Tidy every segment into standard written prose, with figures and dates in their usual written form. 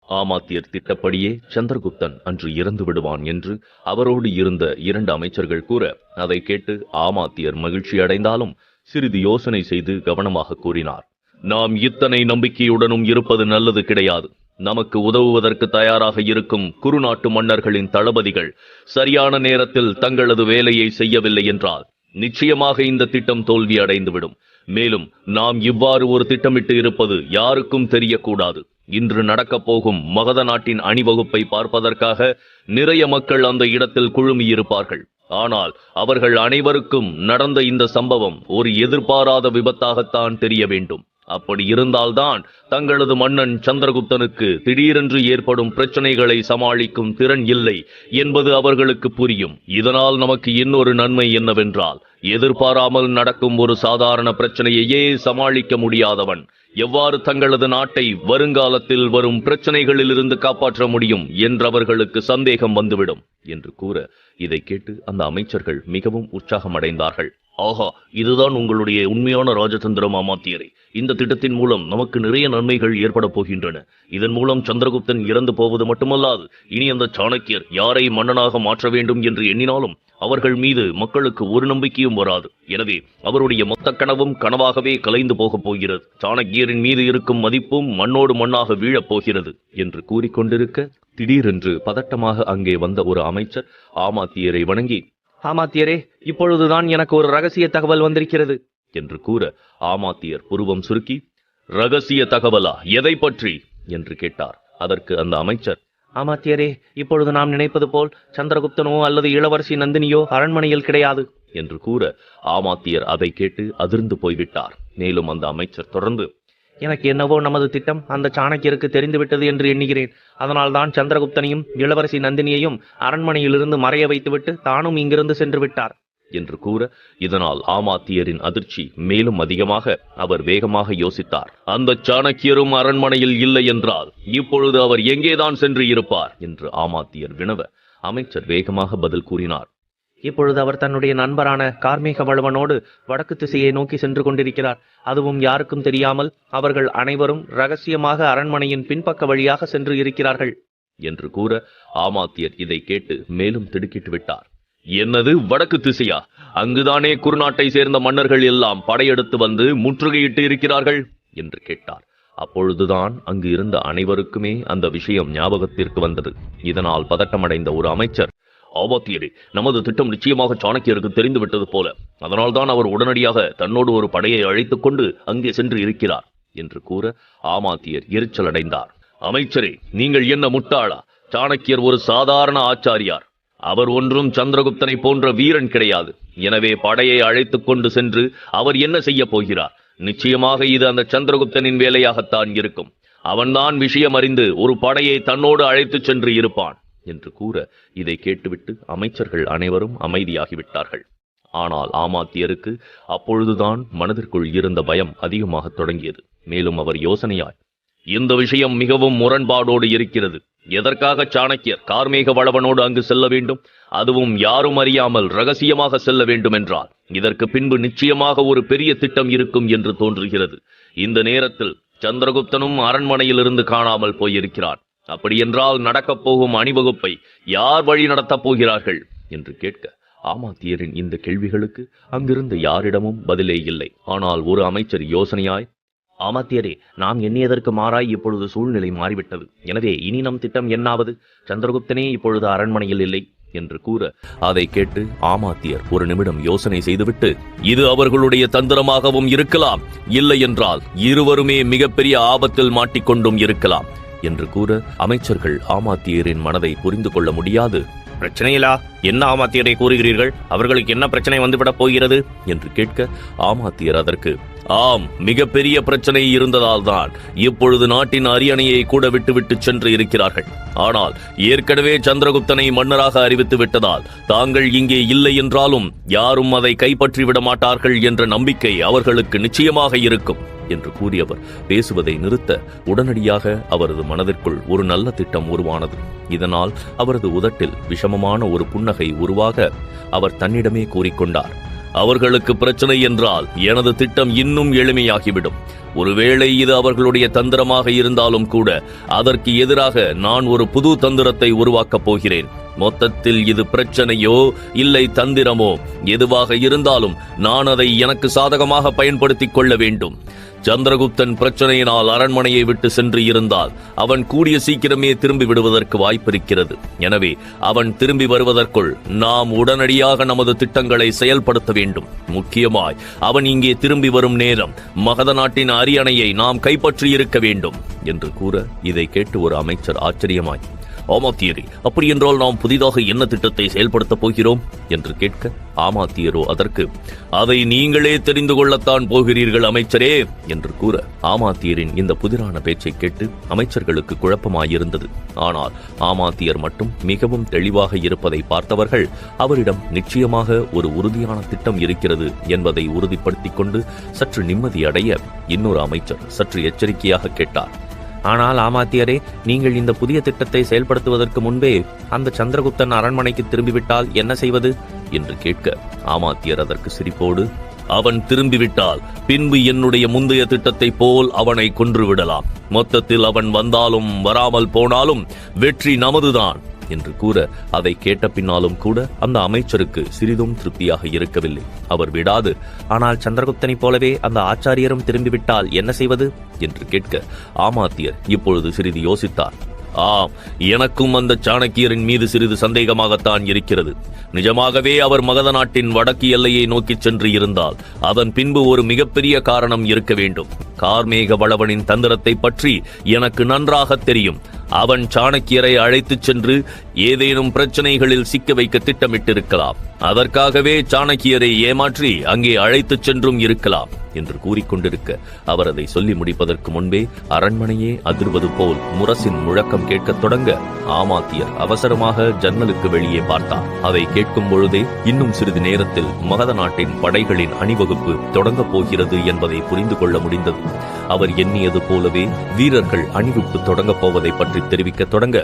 ஆமாத்தியர் திட்டப்படியே சந்திரகுப்தன் அன்று இறந்து விடுவான் என்று அவரோடு இருந்த 2 அமைச்சர்கள் கூற, அதை கேட்டு ஆமாத்தியர் மகிழ்ச்சி அடைந்தாலும் சிறிது யோசனை செய்து கவனமாக கூறினார். நாம் இத்தனை நம்பிக்கையுடனும் இருப்பது நல்லது கிடையாது. நமக்கு உதவுவதற்கு தயாராக இருக்கும் குறுநாட்டு மன்னர்களின் தளபதிகள் சரியான நேரத்தில் தங்களது வேலையை செய்யவில்லை என்றால் நிச்சயமாக இந்த திட்டம் தோல்வி அடைந்துவிடும். மேலும் நாம் இவ்வாறு ஒரு திட்டமிட்டு இருப்பது யாருக்கும் தெரியக்கூடாது. இன்று நடக்கப் போகும் மகத நாட்டின் அணிவகுப்பை பார்ப்பதற்காக நிறைய மக்கள் அந்த இடத்தில் குழுமியிருப்பார்கள். ஆனால் அவர்கள் அனைவருக்கும் நடந்த இந்த சம்பவம் ஒரு எதிர்பாராத விபத்தாகத்தான் தெரிய வேண்டும். அப்படி இருந்தால்தான் தங்களது மன்னன் சந்திரகுப்தனுக்கு திடீரென்று ஏற்படும் பிரச்சனைகளை சமாளிக்கும் திறன் இல்லை என்பது அவர்களுக்கு புரியும். இதனால் நமக்கு இன்னொரு நன்மை என்னவென்றால், எதிர்பாராமல் நடக்கும் ஒரு சாதாரண பிரச்சனையையே சமாளிக்க முடியாதவன் எவ்வாறு தங்களது நாட்டை வருங்காலத்தில் வரும் பிரச்சனைகளிலிருந்து காப்பாற்ற முடியும் என்றவர்களுக்கு சந்தேகம் வந்துவிடும் என்று கூற, இதை கேட்டு அந்த அமைச்சர்கள் மிகவும் உற்சாகமடைந்தார்கள். ஆஹா, இதுதான் உங்களுடைய உண்மையான ராஜதந்திரம் ஆமாத்தியரே. இந்த திட்டத்தின் மூலம் நமக்கு நிறைய நன்மைகள் ஏற்பட போகின்றன. இதன் மூலம் சந்திரகுப்தன் இறந்து போவது மட்டுமல்லாது, இனி அந்த சாணக்கியர் யாரை மன்னனாக மாற்ற வேண்டும் என்று எண்ணினாலும் அவர்கள் மீது மக்களுக்கு ஒரு நம்பிக்கையும் வராது. எனவே அவருடைய மொத்த கனவும் கனவாகவே கலைந்து போகப் போகிறது. சாணக்கியரின் மீது இருக்கும் மதிப்பும் மண்ணோடு மண்ணாக வீழப் போகிறது என்று கூறிக்கொண்டிருக்க, திடீரென்று பதட்டமாக அங்கே வந்த ஒரு அமைச்சர் ஆமாத்தியரை வணங்கி, ஆமாத்தியரே, இப்பொழுதுதான் எனக்கு ஒரு ரகசிய தகவல் வந்திருக்கிறது என்று கூற, ஆமாத்தியர் புருவம் சுருக்கி, ரகசிய தகவலா? எதை பற்றி என்று கேட்டார். அதற்கு அந்த அமைச்சர், ஆமாத்தியரே, இப்பொழுது நாம் நினைப்பது போல் சந்திரகுப்தனோ அல்லது இளவரசி நந்தினியோ அரண்மனையில் கிடையாது என்று கூற, ஆமாத்தியர் அதை கேட்டு அதிர்ந்து போய்விட்டார். மேலும் அந்த அமைச்சர் தொடர்ந்து, எனக்கு என்னவோ நமது திட்டம் அந்த சாணக்கியருக்கு தெரிந்துவிட்டது என்று எண்ணுகிறேன். அதனால்தான் சந்திரகுப்தனையும் இளவரசி நந்தினியையும் அரண்மனையிலிருந்து மறைய வைத்துவிட்டு தானும் இங்கிருந்து சென்று விட்டார் என்று கூற, இதனால் ஆமாத்தியரின் அதிர்ச்சி மேலும் அதிகமாக அவர் வேகமாக யோசித்தார். அந்த சாணக்கியரும் அரண்மனையில் இல்லை என்றால் இப்பொழுது அவர் எங்கேதான் சென்று இருப்பார் என்று ஆமாத்தியர் வினவ, அமைச்சர் வேகமாக பதில் கூறினார். இப்பொழுது அவர் தன்னுடைய நண்பரான கார்மேக வளவனோடு வடக்கு திசையை நோக்கி சென்று கொண்டிருக்கிறார். அதுவும் யாருக்கும் தெரியாமல் அவர்கள் அனைவரும் ரகசியமாக அரண்மனையின் பின்பக்க வழியாக சென்று இருக்கிறார்கள் என்று கூற, ஆமாத்தியர் இதை கேட்டு மேலும் திடுக்கிட்டு விட்டார். என்னது, வடக்கு திசையா? அங்குதானே குறுநாட்டை சேர்ந்த மன்னர்கள் எல்லாம் படையெடுத்து வந்து முற்றுகையிட்டு இருக்கிறார்கள் என்று கேட்டார். அப்பொழுதுதான் அங்கு இருந்த அனைவருக்குமே அந்த விஷயம் ஞாபகத்திற்கு வந்தது. இதனால் பதட்டமடைந்த ஒரு அமைச்சர், ஆமாத்தியரே, நமது திட்டம் நிச்சயமாக சாணக்கியருக்கு தெரிந்துவிட்டது போல. அதனால்தான் அவர் உடனடியாக தன்னோடு ஒரு படையை அழைத்துக் கொண்டு அங்கே சென்று இருக்கிறார் என்று கூற, ஆமாத்தியர் எரிச்சல் அடைந்தார். அமைச்சரே, நீங்கள் என்ன முட்டாளா? சாணக்கியர் ஒரு சாதாரண ஆச்சாரியார். அவர் ஒன்றும் சந்திரகுப்தனை போன்ற வீரன் கிடையாது. எனவே படையை அழைத்துக் கொண்டு சென்று அவர் என்ன செய்ய போகிறார்? நிச்சயமாக இது அந்த சந்திரகுப்தனின் வேலையாகத்தான் இருக்கும். அவன்தான் விஷயம் அறிந்து ஒரு படையை தன்னோடு அழைத்துச் சென்று இருப்பான் என்று கூற, இதை கேட்டுவிட்டு அமைச்சர்கள் அனைவரும் அமைதியாகிவிட்டார்கள். ஆனால் ஆமாத்தியருக்கு அப்பொழுதுதான் மனதிற்குள் இருந்த பயம் அதிகமாக தொடங்கியது. மேலும் அவர் யோசனையாய், இந்த விஷயம் மிகவும் முரண்பாடோடு இருக்கிறது. எதற்காக சாணக்கியர் கார்மேக வளவனோடு அங்கு செல்ல வேண்டும்? அதுவும் யாரும் அறியாமல் ரகசியமாக செல்ல வேண்டும் என்றால் இதற்கு பின்பு நிச்சயமாக ஒரு பெரிய திட்டம் இருக்கும் என்று தோன்றுகிறது. இந்த நேரத்தில் சந்திரகுப்தனும் அரண்மனையிலிருந்து காணாமல் போயிருக்கிறான். அப்படியென்றால் நடக்கப் போகும் அணிவகுப்பை யார் வழி நடத்தப் போகிறார்கள் என்று கேட்க, ஆமாத்தியரின் இந்த கேள்விகளுக்கு அங்கிருந்த யாரிடமும் பதிலே இல்லை. ஆனால் ஒரு அமைச்சர் யோசனையாய், ஆமாத்தியரே, நாம் எண்ணியதற்கு மாறாய் இப்பொழுது சூழ்நிலை மாறிவிட்டது. எனவே இனி நம் திட்டம் என்னாவது? சந்திரகுப்தனே இப்பொழுது அரண்மனையில் இல்லை என்று கூற, அதை கேட்டு ஆமாத்தியர் ஒரு நிமிடம் யோசனை செய்துவிட்டு, இது அவர்களுடைய தந்திரமாகவும் இருக்கலாம், இல்லை என்றால் இருவருமே மிகப்பெரிய ஆபத்தில் மாட்டிக்கொண்டும் இருக்கலாம் என்று கூற, அமைச்சர்கள் ஆமாத்தியரின் மனதை புரிந்து கொள்ள முடியாது. பிரச்சனையிலா? என்ன ஆமாத்தியரை கூறுகிறீர்கள்? அவர்களுக்கு என்ன பிரச்சனை வந்துவிடப் போகிறது என்று கேட்க, ஆமாத்தியர் அதற்கு, ஆம், மிகப்பெரிய பிரச்சனை இருந்ததால் தான் இப்பொழுது நாட்டின் அரியணையை கூட விட்டுவிட்டு சென்று இருக்கிறார்கள். ஆனால் ஏற்கனவே சந்திரகுப்தனை மன்னராக அறிவித்து விட்டதால் தாங்கள் இங்கே இல்லை என்றாலும் யாரும் அதை கைப்பற்றி விட மாட்டார்கள் என்ற நம்பிக்கை அவர்களுக்கு நிச்சயமாக இருக்கும் என்று கூறியவர் பேசுவதை நிறுத்த, உடனடியாக அவரது மனதிற்குள் ஒரு நல்ல திட்டம் உருவானது. இதனால் அவரது உதட்டில் விஷமமான ஒரு புன்னகை உருவாக அவர் தன்னிடமே கூறிக்கொண்டார், அவர்களுக்கு பிரச்சனை என்றால் எனது திட்டம் இன்னும் எளிமையாகிவிடும். ஒருவேளை இது அவர்களுடைய தந்திரமாக இருந்தாலும் கூட அதற்கு எதிராக நான் ஒரு புது தந்திரத்தை உருவாக்கப் போகிறேன். மொத்தத்தில் இது பிரச்சனையோ இல்லை தந்திரமோ எதுவாக இருந்தாலும் நான் அதை எனக்கு சாதகமாக பயன்படுத்திக் கொள்ள வேண்டும். சந்திரகுப்தன் பிரச்சனையினால் அரண்மனையை விட்டு சென்று இருந்தால் அவன் கூடிய சீக்கிரமே திரும்பி விடுவதற்கு வாய்ப்பிருக்கிறது. எனவே அவன் திரும்பி வருவதற்குள் நாம் உடனடியாக நமது திட்டங்களை செயல்படுத்த வேண்டும். முக்கியமாய் அவன் இங்கே திரும்பி வரும் நேரம் மகத நாட்டின் அரியணையை நாம் கைப்பற்றி இருக்க வேண்டும் என்று கூற, இதை கேட்டு ஒரு அமைச்சர் ஆச்சரியமாய், ஆமாத்தியரே, அப்படி என்றால் நாம் புதிதாக என்ன திட்டத்தை செயல்படுத்தப் போகிறோம் என்று கேட்க, ஆமாத்தியரோ அதற்கு, அதை நீங்களே தெரிந்து கொள்ளத்தான் போகிறீர்கள் அமைச்சரே என்று கூற, ஆமாத்தியரின் இந்த புதிரான பேச்சை கேட்டு அமைச்சர்களுக்கு குழப்பமாயிருந்தது. ஆனால் ஆமாத்தியர் மட்டும் மிகவும் தெளிவாக இருப்பதை பார்த்தவர்கள் அவரிடம் நிச்சயமாக ஒரு உறுதியான திட்டம் இருக்கிறது என்பதை உறுதிப்படுத்திக் கொண்டு சற்று நிம்மதியடைய இன்னொரு அமைச்சர் சற்று எச்சரிக்கையாக கேட்டார். ஆனால் ஆமாத்தியரே, நீங்கள் இந்த புதிய திட்டத்தை செயல்படுத்துவதற்கு முன்பே அந்த சந்திரகுப்தன் அரண்மனைக்கு திரும்பிவிட்டால் என்ன செய்வது என்று கேட்க, ஆமாத்தியர் அதற்கு சிரிப்போடு, அவன் திரும்பிவிட்டால் பின்பு என்னுடைய முந்தைய திட்டத்தை போல் அவனை கொன்றுவிடலாம். மொத்தத்தில் அவன் வந்தாலும் வராமல் போனாலும் வெற்றி நமதுதான் என்று கூற, அதை கேட்ட பின்னாலும் கூட அந்த அமைச்சருக்கு சிறிதும் திருப்தியாக இருக்கவில்லை. அவர் விடாது, ஆனால் சந்திரகுப்தனை போலவே அந்த ஆச்சாரியரும் திரும்பிவிட்டால் என்ன செய்வது என்று கேட்க, ஆமாத்தியர் இப்பொழுது சிறிது யோசித்தார். ஆம், எனக்கும் அந்த சாணக்கியரின் மீது சிறிது சந்தேகமாகத்தான் இருக்கிறது. நிஜமாகவே அவர் மகத நாட்டின் வடக்கு எல்லையை நோக்கி சென்று இருந்தால் அதன் பின்பு ஒரு மிகப்பெரிய காரணம் இருக்க வேண்டும். கார்மேக வளவனின் தந்திரத்தை பற்றி எனக்கு நன்றாக தெரியும். அவன் சாணக்கியரை அழைத்துச் சென்று ஏதேனும் பிரச்சனைகளில் சிக்க வைக்க திட்டமிட்டிருக்கலாம். அதற்காகவே சாணக்கியரை ஏமாற்றி அங்கே அழைத்துச் சென்றும் இருக்கலாம் என்று கூறிக்கொண்டிருக்க, அவர் அதை சொல்லி முடிப்பதற்கு முன்பே அரண்மனையே அதிர்வது போல் முரசின் முழக்கம் கேட்கத் தொடங்க, ஆமாத்தியர் அவசரமாக ஜன்னலுக்கு வெளியே பார்த்தார். அதை கேட்கும் பொழுதே இன்னும் சிறிது நேரத்தில் மகத நாட்டின் படைகளின் அணிவகுப்பு தொடங்கப் போகிறது என்பதை புரிந்து கொள்ள முடிந்தது. அவர் எண்ணியது போலவே வீரர்கள் அணிவகுப்பு தொடங்கப் போவதை பற்றி தெரிவிக்க தொடங்க,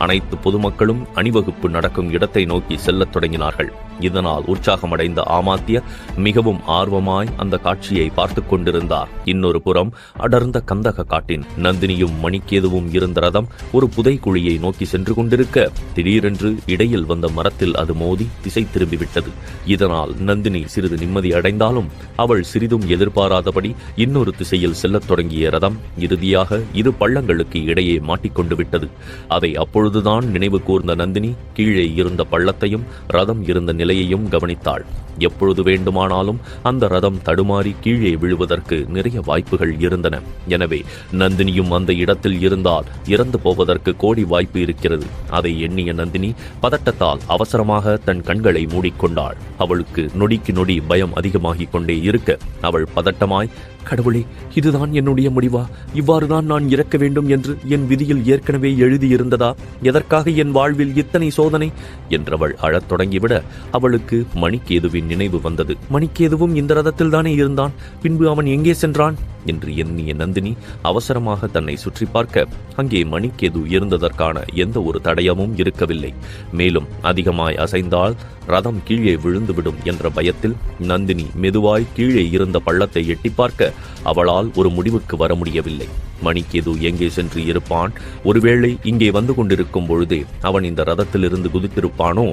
அனைத்து பொதுமக்களும் அணிவகுப்பு நடக்கும் இடத்தை நோக்கி செல்லத் தொடங்கினார்கள். இதனால் உற்சாகமடைந்த ஆமாத்தியர் மிகவும் ஆர்வமாய் அந்த காட்சியை பார்த்துக் கொண்டிருந்தார். இன்னொரு புறம் அடர்ந்த கந்தக காட்டின் நந்தினியும் மணிக்கேதுவும் இருந்த ரதம் ஒரு புதைக்குழியை நோக்கி சென்று கொண்டிருக்க, திடீரென்று இடையில் வந்த மரத்தில் அது மோதி திசை திரும்பிவிட்டது. இதனால் நந்தினி சிறிது நிம்மதி அடைந்தாலும் அவள் சிறிதும் எதிர்பாராதபடி இன்னொரு திசையில் செல்லத் தொடங்கிய ரதம் இறுதியாக இரு பள்ளங்களுக்கு இடையே மாட்டிக்கொண்டு விட்டது. அதை அப்பொழுதுதான் நினைவு கூர்ந்த நந்தினி கீழே இருந்த பள்ளத்தையும் ரதம் இருந்த நிலையையும் கவனித்தாள். எப்பொழுது வேண்டுமானாலும் அந்த ரதம் தடுமாறி கீழே விழுவதற்கு நிறைய வாய்ப்புகள் இருந்தன. எனவே நந்தினியும் அந்த இடத்தில் இருந்தால் இறந்து போவதற்கு கோடி வாய்ப்பு இருக்கிறது. அதை எண்ணிய நந்தினி பதட்டத்தால் அவசரமாக தன் கண்களை மூடிக்கொண்டாள். அவளுக்கு நொடிக்கு நொடி பயம் அதிகமாகிக் கொண்டே இருக்க, அவள் பதட்டமாய், கடவுளே, இதுதான் என்னுடைய முடிவா? இவ்வாறுதான் நான் இறக்க வேண்டும் என்று என் விதியில் ஏற்கனவே எழுதியிருந்ததா? எதற்காக என் வாழ்வில் இத்தனை சோதனை என்றவள் அழத் தொடங்கிவிட, அவளுக்கு மணிக்கேதுவின் நினைவு வந்தது. மணிக்கேதுவும் இந்த ரதத்தில் தானே இருந்தான், பின்பு அவன் எங்கே சென்றான் என்று எண்ணிய நந்தினி அவசரமாக தன்னை சுற்றி பார்க்க, அங்கே மணிக்கேது இருந்ததற்கான எந்த ஒரு தடயமும் இருக்கவில்லை. மேலும் அதிகமாய் அசைந்தால் ரதம் கீழே விழுந்துவிடும் என்ற பயத்தில் நந்தினி மெதுவாய் கீழே இருந்த பள்ளத்தை எட்டி பார்க்க அவளால் ஒரு முடிவுக்கு வர முடியவில்லை. மணிக்கேது எங்கே சென்று இருப்பான்? ஒருவேளை இங்கே வந்து கொண்டிருக்கும் பொழுதே அவன் இந்த ரதத்திலிருந்து குதித்திருப்பானோ?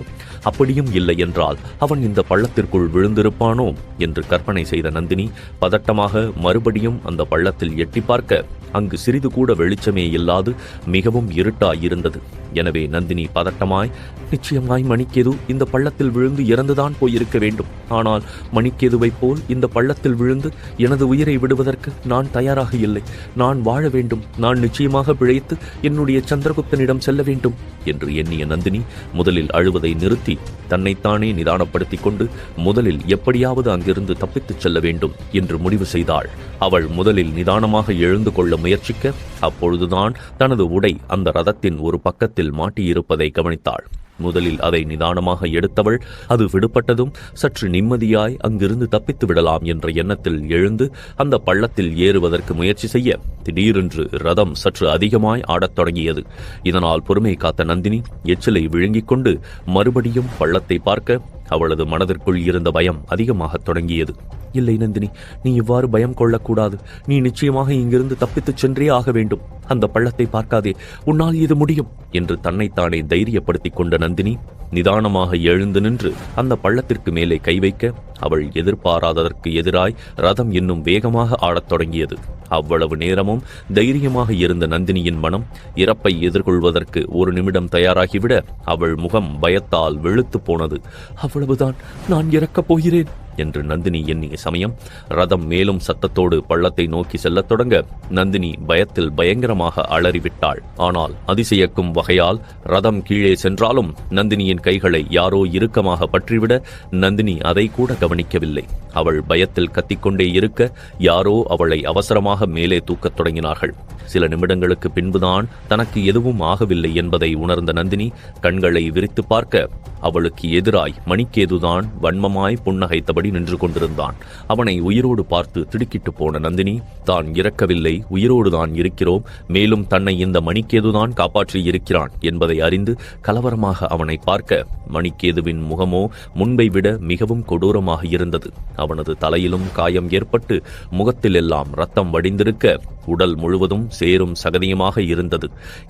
அப்படியும் இல்லை என்றால் அவன் இந்த பள்ளத்திற்குள் விழுந்திருப்பானோ என்று கற்பனை செய்த நந்தினி பதட்டமாக மறுபடியும் அந்த பள்ளத்தில் எட்டி பார்க்க, அங்கு சிறிது கூட வெளிச்சமே இல்லாது மிகவும் இருட்டாயிருந்தது. எனவே நந்தினி பதட்டமாய், நிச்சயமாய் மணிக்கேது இந்த பள்ளத்தில் விழுந்து இறந்துதான் போயிருக்க வேண்டும். ஆனால் மணிக்கேதுவைப் போல் இந்த பள்ளத்தில் விழுந்து எனது உயிரை விடுவதற்கு நான் தயாராக இல்லை. நான் வாழ வேண்டும். நான் நிச்சயமாக பிழைத்து என்னுடைய சந்திரகுப்தனிடம் செல்ல வேண்டும் என்று எண்ணிய நந்தினி முதலில் அழுவதை நிறுத்தி தன்னைத்தானே நிதானப்படுத்திக் கொண்டு முதலில் எப்படியாவது அங்கிருந்து தப்பித்துச் செல்ல வேண்டும் என்று முடிவு செய்தாள். அவள் முதலில் நிதானமாக எழுந்து கொள்ள முயற்சிக்க, அப்பொழுதுதான் தனது உடை அந்த ரதத்தின் ஒரு பக்கத்தில் மாட்டியிருப்பதை கவனித்தாள். முதலில் அதை நிதானமாக எடுத்தவள் அது விடுபட்டதும் சற்று நிம்மதியாய் அங்கிருந்து தப்பித்து விடலாம் என்ற எண்ணத்தில் எழுந்து அந்த பள்ளத்தில் ஏறுவதற்கு முயற்சி செய்ய, திடீரென்று ரதம் சற்று அதிகமாய் ஆடத் தொடங்கியது. இதனால் பொறுமை காத்த நந்தினி எச்சிலை விழுங்கிக் கொண்டு மறுபடியும் பள்ளத்தை பார்க்க, அவளது மனதிற்குள் இருந்த பயம் அதிகமாக தொடங்கியது. இல்லை நந்தினி, நீ இவ்வாறு பயம் கொள்ளக்கூடாது. நீ நிச்சயமாக இங்கிருந்து தப்பித்துச் சென்றே ஆக வேண்டும். அந்த பள்ளத்தை பார்க்காதே, உன்னால் இது முடியும் என்று தன்னைத்தானே தைரியப்படுத்திக் கொண்ட நந்தினி நிதானமாக எழுந்து நின்று அந்த பள்ளத்திற்கு மேலே கை வைக்க அவள் எதிர்பாராததற்கு எதிராய் ரதம் இன்னும் வேகமாக ஆடத் தொடங்கியது. அவ்வளவு நேரமும் தைரியமாக இருந்த நந்தினியின் மனம் இறப்பை எதிர்கொள்வதற்கு ஒரு நிமிடம் தயாராகிவிட அவள் முகம் பயத்தால் வெளுத்து போனது. அவ்வளவுதான், நான் இறக்கப் போகிறேன் என்று நந்தினி எண்ணிய சமயம் ரதம் மேலும் சத்தத்தோடு பள்ளத்தை நோக்கி செல்லத் தொடங்க நந்தினி பயத்தில் பயங்கரமாக அலறிவிட்டாள். ஆனால் அதிசயக்கும் வகையால் ரதம் கீழே சென்றாலும் நந்தினியின் கைகளை யாரோ இறுக்கமாக பற்றிவிட நந்தினி அதை கூட கவனிக்கவில்லை. அவள் பயத்தில் கத்திக்கொண்டே இருக்க யாரோ அவளை அவசரமாக மேலே தூக்கத் தொடங்கினார்கள். சில நிமிடங்களுக்கு பின்புதான் தனக்கு எதுவும் ஆகவில்லை என்பதை உணர்ந்த நந்தினி கண்களை விரித்து பார்க்க அவளுக்கு எதிராய் மணிக்கேதுதான் வன்மமாய் புன்னகைத்தபடி நின்று கொண்டிருந்தான். அவனை உயிரோடு பார்த்து திடுக்கிட்டு போன நந்தினி தான் இறக்கவில்லை, உயிரோடுதான் இருக்கிறோம், மேலும் தன்னை இந்த மணிக்கேதுதான் காப்பாற்றி இருக்கிறான் என்பதை அறிந்து கலவரமாக அவனை பார்க்க மணிக்கேதுவின் முகமோ முன்பை விட மிகவும் கொடூரமாக இருந்தது. அவனது தலையிலும் காயம் ஏற்பட்டு முகத்தில் எல்லாம் ரத்தம் வடிந்திருக்க உடல் முழுவதும் சேரும் சகதியுமாக இருந்தது.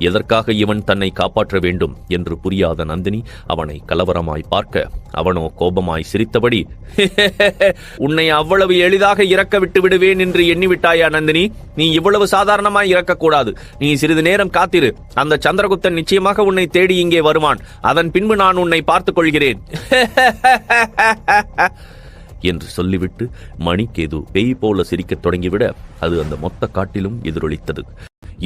எதற்காக இவன் தன்னை காப்பாற்ற வேண்டும் என்று புரியாத நந்தினி அவனை கலவரமாய் பார்க்க அவனோ கோபமாய் சிரித்தபடி, உன்னை அவ்வளவு எளிதாக இறக்க விட்டு விடுவேன் என்று எண்ணிவிட்டாயா நந்தினி? நீ இவ்வளவு சாதாரணமாய் இறக்கக்கூடாது. நீ சிறிது நேரம் காத்திரு. அந்த சந்திரகுப்தன் நிச்சயமாக உன்னை தேடி இங்கே வருவான். அதன் பின்பு நான் உன்னை பார்த்துக் கொள்கிறேன் என்று சொல்லிவிட்டு மணிக்கேது பேய் போல சிரிக்கத் தொடங்கிவிட அது அந்த மொத்த காட்டிலும் எதிரொலித்தது.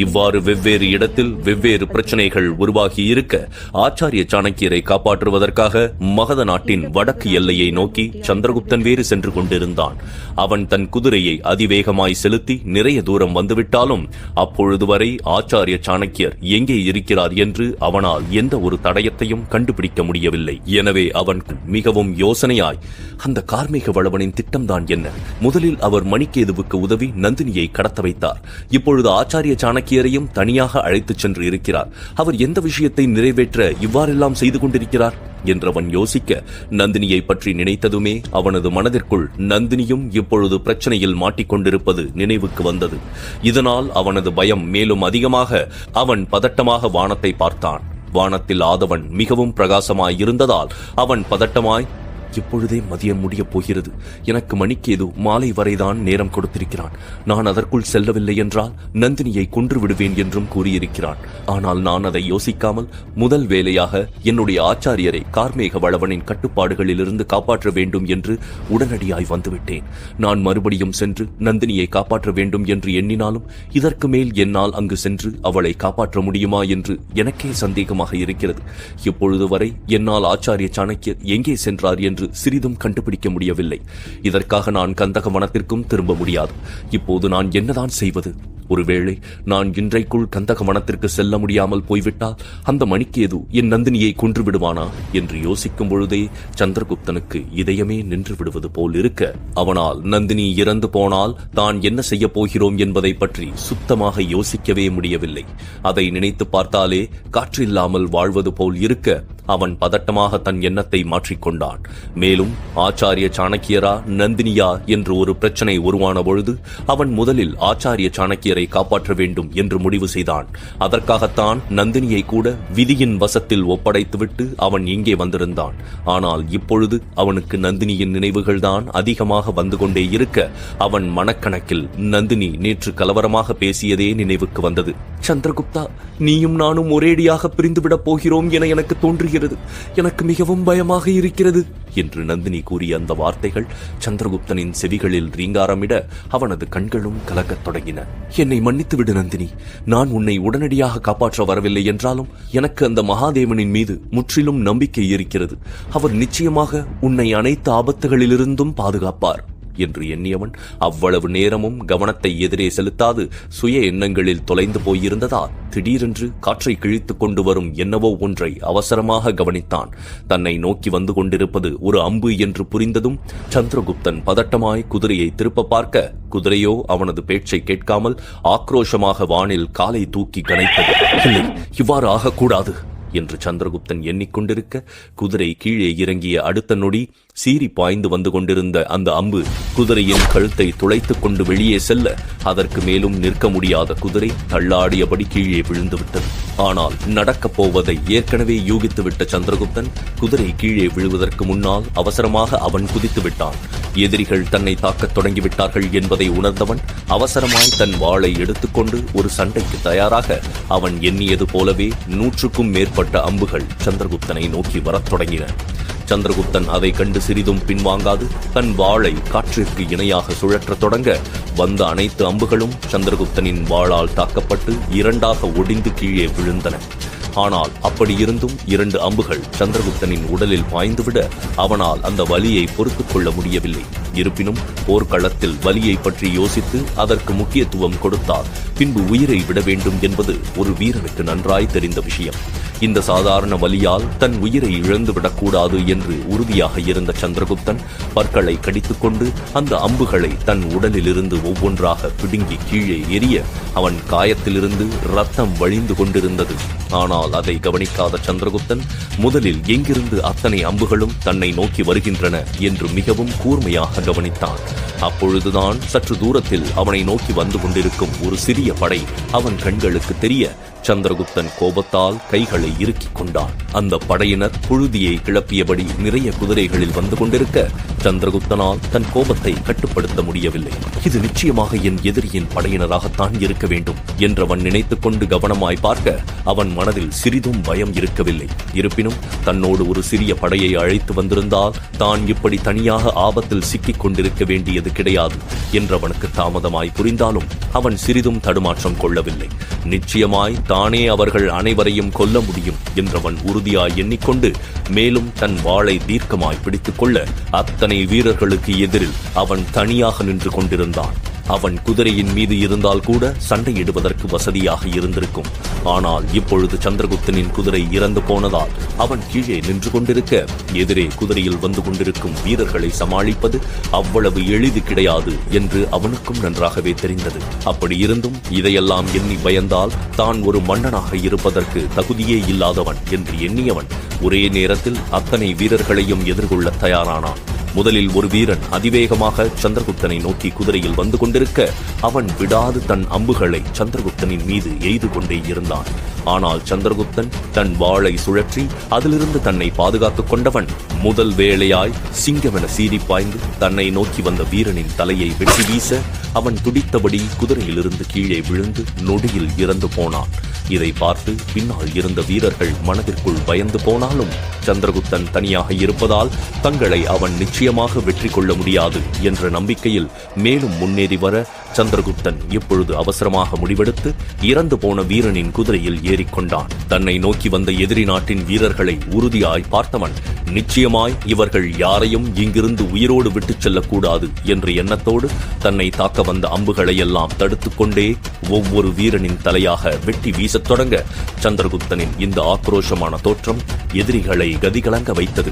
இவ்வாறு வெவ்வேறு இடத்தில் வெவ்வேறு பிரச்சனைகள் உருவாகி இருக்க ஆச்சாரிய சாணக்கியரை காப்பாற்றுவதற்காக மகத நாட்டின் வடக்கு எல்லையை நோக்கி சந்திரகுப்தன் வேறு சென்று கொண்டிருந்தான். அவன் தன் குதிரையை அதிவேகமாய் செலுத்தி நிறைய தூரம் வந்துவிட்டாலும் அப்பொழுது வரை ஆச்சாரிய சாணக்கியர் எங்கே இருக்கிறார் என்று அவனால் எந்த ஒரு தடயத்தையும் கண்டுபிடிக்க முடியவில்லை. எனவே அவன் மிகவும் யோசனையாய் அந்த கார்மேக வளவனின் திட்டம்தான் என்ன? முதலில் அவர் மணிக்கேதுவுக்கு உதவி நந்தினியை கடத்த வைத்தார். இப்பொழுது ஆச்சாரிய சாணக்கியரையும் தனியாக அழைத்துச் சென்று இருக்கிறார். அவர் எந்த விஷயத்தை நிறைவேற்ற இவ்வாறெல்லாம் செய்து கொண்டிருக்கிறார் என்றவன் யோசிக்க நந்தினியை பற்றி நினைத்ததுமே அவனது மனதிற்குள் நந்தினியும் இப்பொழுது பிரச்சனையில் மாட்டிக்கொண்டிருப்பது நினைவுக்கு வந்தது. இதனால் அவனது பயம் மேலும் அதிகமாக அவன் பதட்டமாக வானத்தை பார்த்தான். வானத்தில் ஆதவன் மிகவும் பிரகாசமாய் இருந்ததால் அவன் பதட்டமாய், இப்பொழுதே மதியம் முடியப் போகிறது. எனக்கு மணிக்கேது மாலை வரைதான் நேரம் கொடுத்திருக்கிறான். நான் அதற்குள் செல்லவில்லை என்றால் நந்தினியை கொன்று விடுவேன் என்றும் கூறியிருக்கிறான். ஆனால் நான் அதை யோசிக்காமல் முதல் வேலையாக என்னுடைய ஆச்சாரியரை கார்மேக வளவனின் கட்டுப்பாடுகளிலிருந்து காப்பாற்ற வேண்டும் என்று உடனடியாய் வந்துவிட்டேன். நான் மறுபடியும் சென்று நந்தினியை காப்பாற்ற வேண்டும் என்று எண்ணினாலும் இதற்கு மேல் என்னால் அங்கு சென்று அவளை காப்பாற்ற முடியுமா என்று எனக்கே சந்தேகமாக இருக்கிறது. இப்பொழுது வரை என்னால் ஆச்சாரிய சாணக்கியர் எங்கே சென்றார் என்று சிறிதும் கண்டுபிடிக்க முடியவில்லை. இதற்காக நான் கந்தக வனத்திற்கும் திரும்ப முடியாது. இப்போது நான் என்னதான் செய்வது? ஒருவேளை நான் இன்றைக்குள் கந்தக வனத்திற்கு செல்ல முடியாமல் போய்விட்டால் அந்த மணிக்கேது என் நந்தினியை கொன்று விடுவானா என்று யோசிக்கும் பொழுதே சந்திரகுப்தனுக்கு இதயமே நின்று விடுவது போல் இருக்க அவனால் நந்தினி இறந்து போனால் தான் என்ன செய்ய போகிறோம் என்பதை பற்றி சுத்தமாக யோசிக்கவே முடியவில்லை. அதை நினைத்து பார்த்தாலே காற்றில்லாமல் வாழ்வது போல் இருக்க அவன் பதட்டமாக தன் எண்ணத்தை மாற்றிக்கொண்டான். மேலும் ஆச்சாரிய சாணக்கியரா நந்தினியா என்று ஒரு பிரச்சனை உருவான பொழுது அவன் முதலில் ஆச்சாரிய சாணக்கியரை காப்பாற்ற வேண்டும் என்று முடிவு செய்தான். அதற்காகத்தான் நந்தினியை கூட விதியின் வசத்தில் ஒப்படைத்துவிட்டு அவன் இங்கே வந்திருந்தான். ஆனால் இப்பொழுது அவனுக்கு நந்தினியின் நினைவுகள் தான் அதிகமாக வந்து கொண்டே இருக்க அவன் மனக்கணக்கில் நந்தினி நேற்று கலவரமாக பேசியதே நினைவுக்கு வந்தது. சந்திரகுப்தா, நீயும் நானும் ஒரேடியாக பிரிந்துவிடப் போகிறோம் என எனக்கு தோன்றுகிறது. எனக்கு மிகவும் பயமாக இருக்கிறது என்று நந்தினி கூறிய அந்த வார்த்தைகள் சந்திரகுப்தனின் செவிகளில் ரீங்காரமிட அவனது கண்களும் கலக்கத் தொடங்கின. என்னை மன்னித்து விடு நந்தினி. நான் உன்னை உடனடியாக காப்பாற்ற வரவில்லை என்றாலும் எனக்கு அந்த மகாதேவனின் மீது முற்றிலும் நம்பிக்கை இருக்கிறது. அவர் நிச்சயமாக உன்னை அனைத்து ஆபத்துகளிலிருந்தும் பாதுகாப்பார் என்று எண்ணியவன் அவ்வளவு நேரமும் கவனத்தை எதிரே செலுத்தாது சுய எண்ணங்களில் தொலைந்து போயிருந்ததால் திடீரென்று காற்றை கிழித்துக் கொண்டு வரும் என்னவோ ஒன்றை அவசரமாக கவனித்தான். தன்னை நோக்கி வந்து கொண்டிருப்பது ஒரு அம்பு என்று புரிந்ததும் சந்திரகுப்தன் பதட்டமாய் குதிரையை திருப்ப பார்க்க குதிரையோ அவனது பேச்சை கேட்காமல் ஆக்ரோஷமாக வானில் காலை தூக்கி கனைத்தது. இல்லை, இவ்வாறு ஆகக்கூடாது என்று சந்திரகுப்தன் எண்ணிக்கொண்டிருக்க குதிரை கீழே இறங்கிய அடுத்த நொடி சீறி பாய்ந்து வந்து கொண்டிருந்த அந்த அம்பு குதிரையின் கழுத்தை துளைத்துக் கொண்டு வெளியே செல்ல அதற்கு மேலும் நிற்க முடியாத குதிரை தள்ளாடியபடி கீழே விழுந்துவிட்டது. ஆனால் நடக்கப் போவதை ஏற்கனவே யூகித்துவிட்ட சந்திரகுப்தன் குதிரை கீழே விழுவதற்கு முன்னால் அவசரமாக அவன் குதித்து விட்டான். எதிரிகள் தன்னை தாக்கத் தொடங்கிவிட்டார்கள் என்பதை உணர்ந்தவன் அவசரமாய் தன் வாளை எடுத்துக்கொண்டு ஒரு சண்டைக்கு தயாராக அவன் எண்ணியது போலவே 100க்கும் மேற்பட்ட அம்புகள் சந்திரகுப்தனை நோக்கி வரத் தொடங்கின. சந்திரகுப்தன் அதை கண்டு சிறிதும் பின்வாங்காது தன் வாளை காற்றிற்கு இணையாக சுழற்றத் தொடங்க வந்த அனைத்து அம்புகளும் சந்திரகுப்தனின் வாளால் தாக்கப்பட்டு 2ஆக ஒடிந்து கீழே விழுந்தன. ஆனால் அப்படியிருந்தும் 2 அம்புகள் சந்திரகுப்தனின் உடலில் பாய்ந்துவிட அவனால் அந்த வலியை பொறுத்துக் கொள்ள முடியவில்லை. இருப்பினும் போர்க்களத்தில் வலியை பற்றி யோசித்து அதற்கு முக்கியத்துவம் கொடுத்தால் பின்பு உயிரை விட வேண்டும் என்பது ஒரு வீரனுக்கு நன்றாய் தெரிந்த விஷயம். இந்த சாதாரண வலியால் தன் உயிரை இழந்துவிடக்கூடாது என்று உறுதியாக இருந்த சந்திரகுப்தன் பற்களை கடித்துக்கொண்டு அந்த அம்புகளை தன் உடலிலிருந்து ஒவ்வொன்றாக பிடுங்கி கீழே எரிய அவன் காயத்திலிருந்து ரத்தம் வழிந்து கொண்டிருந்தது. ஆனால் அதை கவனிக்காத சந்திரகுப்தன் முதலில் எங்கிருந்து அத்தனை அம்புகளும் தன்னை நோக்கி வருகின்றன என்று மிகவும் கூர்மையாக கவனித்தான். அப்பொழுதுதான் சற்று தூரத்தில் அவனை நோக்கி வந்து கொண்டிருக்கும் ஒரு சிறிய படை அவன் கண்களுக்கு தெரிய சந்திரகுப்தன் கோபத்தால் கைகளை இறுக்கிக் கொண்டான். அந்த படையினர் புழுதியை கிளப்பியபடி நிறைய குதிரைகளில் வந்து கொண்டிருக்க சந்திரகுப்தனால் தன் கோபத்தை கட்டுப்படுத்த முடியவில்லை. இது நிச்சயமாக என் எதிரியின் படையினராகத்தான் இருக்க வேண்டும் என்றவன் நினைத்துக் கொண்டு கவனமாய் பார்க்க அவன் மனதில் சிறிதும் பயம் இருக்கவில்லை. இருப்பினும் தன்னோடு ஒரு சிறிய படையை அழைத்து வந்திருந்தால் தான் இப்படி தனியாக ஆபத்தில் சிக்கிக் கொண்டிருக்க வேண்டியது கிடையாது என்றவனுக்கு தாமதமாய் புரிந்தாலும் அவன் சிறிதும் தடுமாற்றம் கொள்ளவில்லை. நிச்சயமாய் தானே அவர்கள் அனைவரையும் கொல்ல முடியும் என்றவன் உறுதியாய் எண்ணிக்கொண்டு மேலும் தன் வாளை தீர்க்கமாய் பிடித்துக் கொள்ள அத்தனை வீரர்களுக்கு எதிரில் அவன் தனியாக நின்று கொண்டிருந்தான். அவன் குதிரையின் மீது இருந்தால் கூட சண்டையிடுவதற்கு வசதியாக இருந்திருக்கும். ஆனால் இப்பொழுது சந்திரகுப்தனின் குதிரை இறந்து போனதால் அவன் கீழே நின்று கொண்டிருக்க எதிரே குதிரையில் வந்து கொண்டிருக்கும் வீரர்களை சமாளிப்பது அவ்வளவு எளிது கிடையாது என்று அவனுக்கும் நன்றாகவே தெரிந்தது. அப்படி இருந்தும் இதையெல்லாம் எண்ணி பயந்தால் தான் ஒரு மன்னனாக இருப்பதற்கு தகுதியே இல்லாதவன் என்று எண்ணியவன் ஒரே நேரத்தில் அத்தனை வீரர்களையும் எதிர்கொள்ள தயாரானான். முதலில் ஒரு வீரன் அதிவேகமாக சந்திரகுப்தனை நோக்கி குதிரையில் வந்து கொண்டிருக்க அவன் விடாது தன் அம்புகளை சந்திரகுப்தனின் மீது எய்து கொண்டே இருந்தான். ஆனால் சந்திரகுப்தன் தன் வாளை சுழற்றி அதிலிருந்து தன்னை பாதுகாத்துக் கொண்டவன் முதல் வேளையாய் சிங்கமென சீறி பாய்ந்து தன்னை நோக்கி வந்த வீரனின் தலையை வெட்டி வீச அவன் துடித்தபடி குதிரையிலிருந்து கீழே விழுந்து நொடியில் இறந்து போனான். இதை பார்த்து பின்னால் இருந்த வீரர்கள் மனதிற்குள் பயந்து போனாலும் சந்திரகுப்தன் தனியாக இருப்பதால் தங்களை அவன் நிச்சயமாக வெற்றி கொள்ள முடியாது என்ற நம்பிக்கையில் மேலும் முன்னேறி வர சந்திரகுப்தன் இப்பொழுது அவசரமாக முடிவெடுத்து இறந்து போன வீரனின் குதிரையில் ஏறிக்கொண்டான். தன்னை நோக்கி வந்த எதிரி நாட்டின் வீரர்களை உறுதியாய் பார்த்தவன் நிச்சயமாய் இவர்கள் யாரையும் இங்கிருந்து உயிரோடு விட்டுச் செல்லக்கூடாது என்ற எண்ணத்தோடு தன்னை தாக்க வந்த அம்புகளை எல்லாம் தடுத்துக் கொண்டே ஒவ்வொரு வீரனின் தலையாக வெட்டி வீசத் தொடங்க சந்திரகுப்தனின் இந்த ஆக்ரோஷமான தோற்றம் எதிரிகளை கதிகலங்க வைத்தது.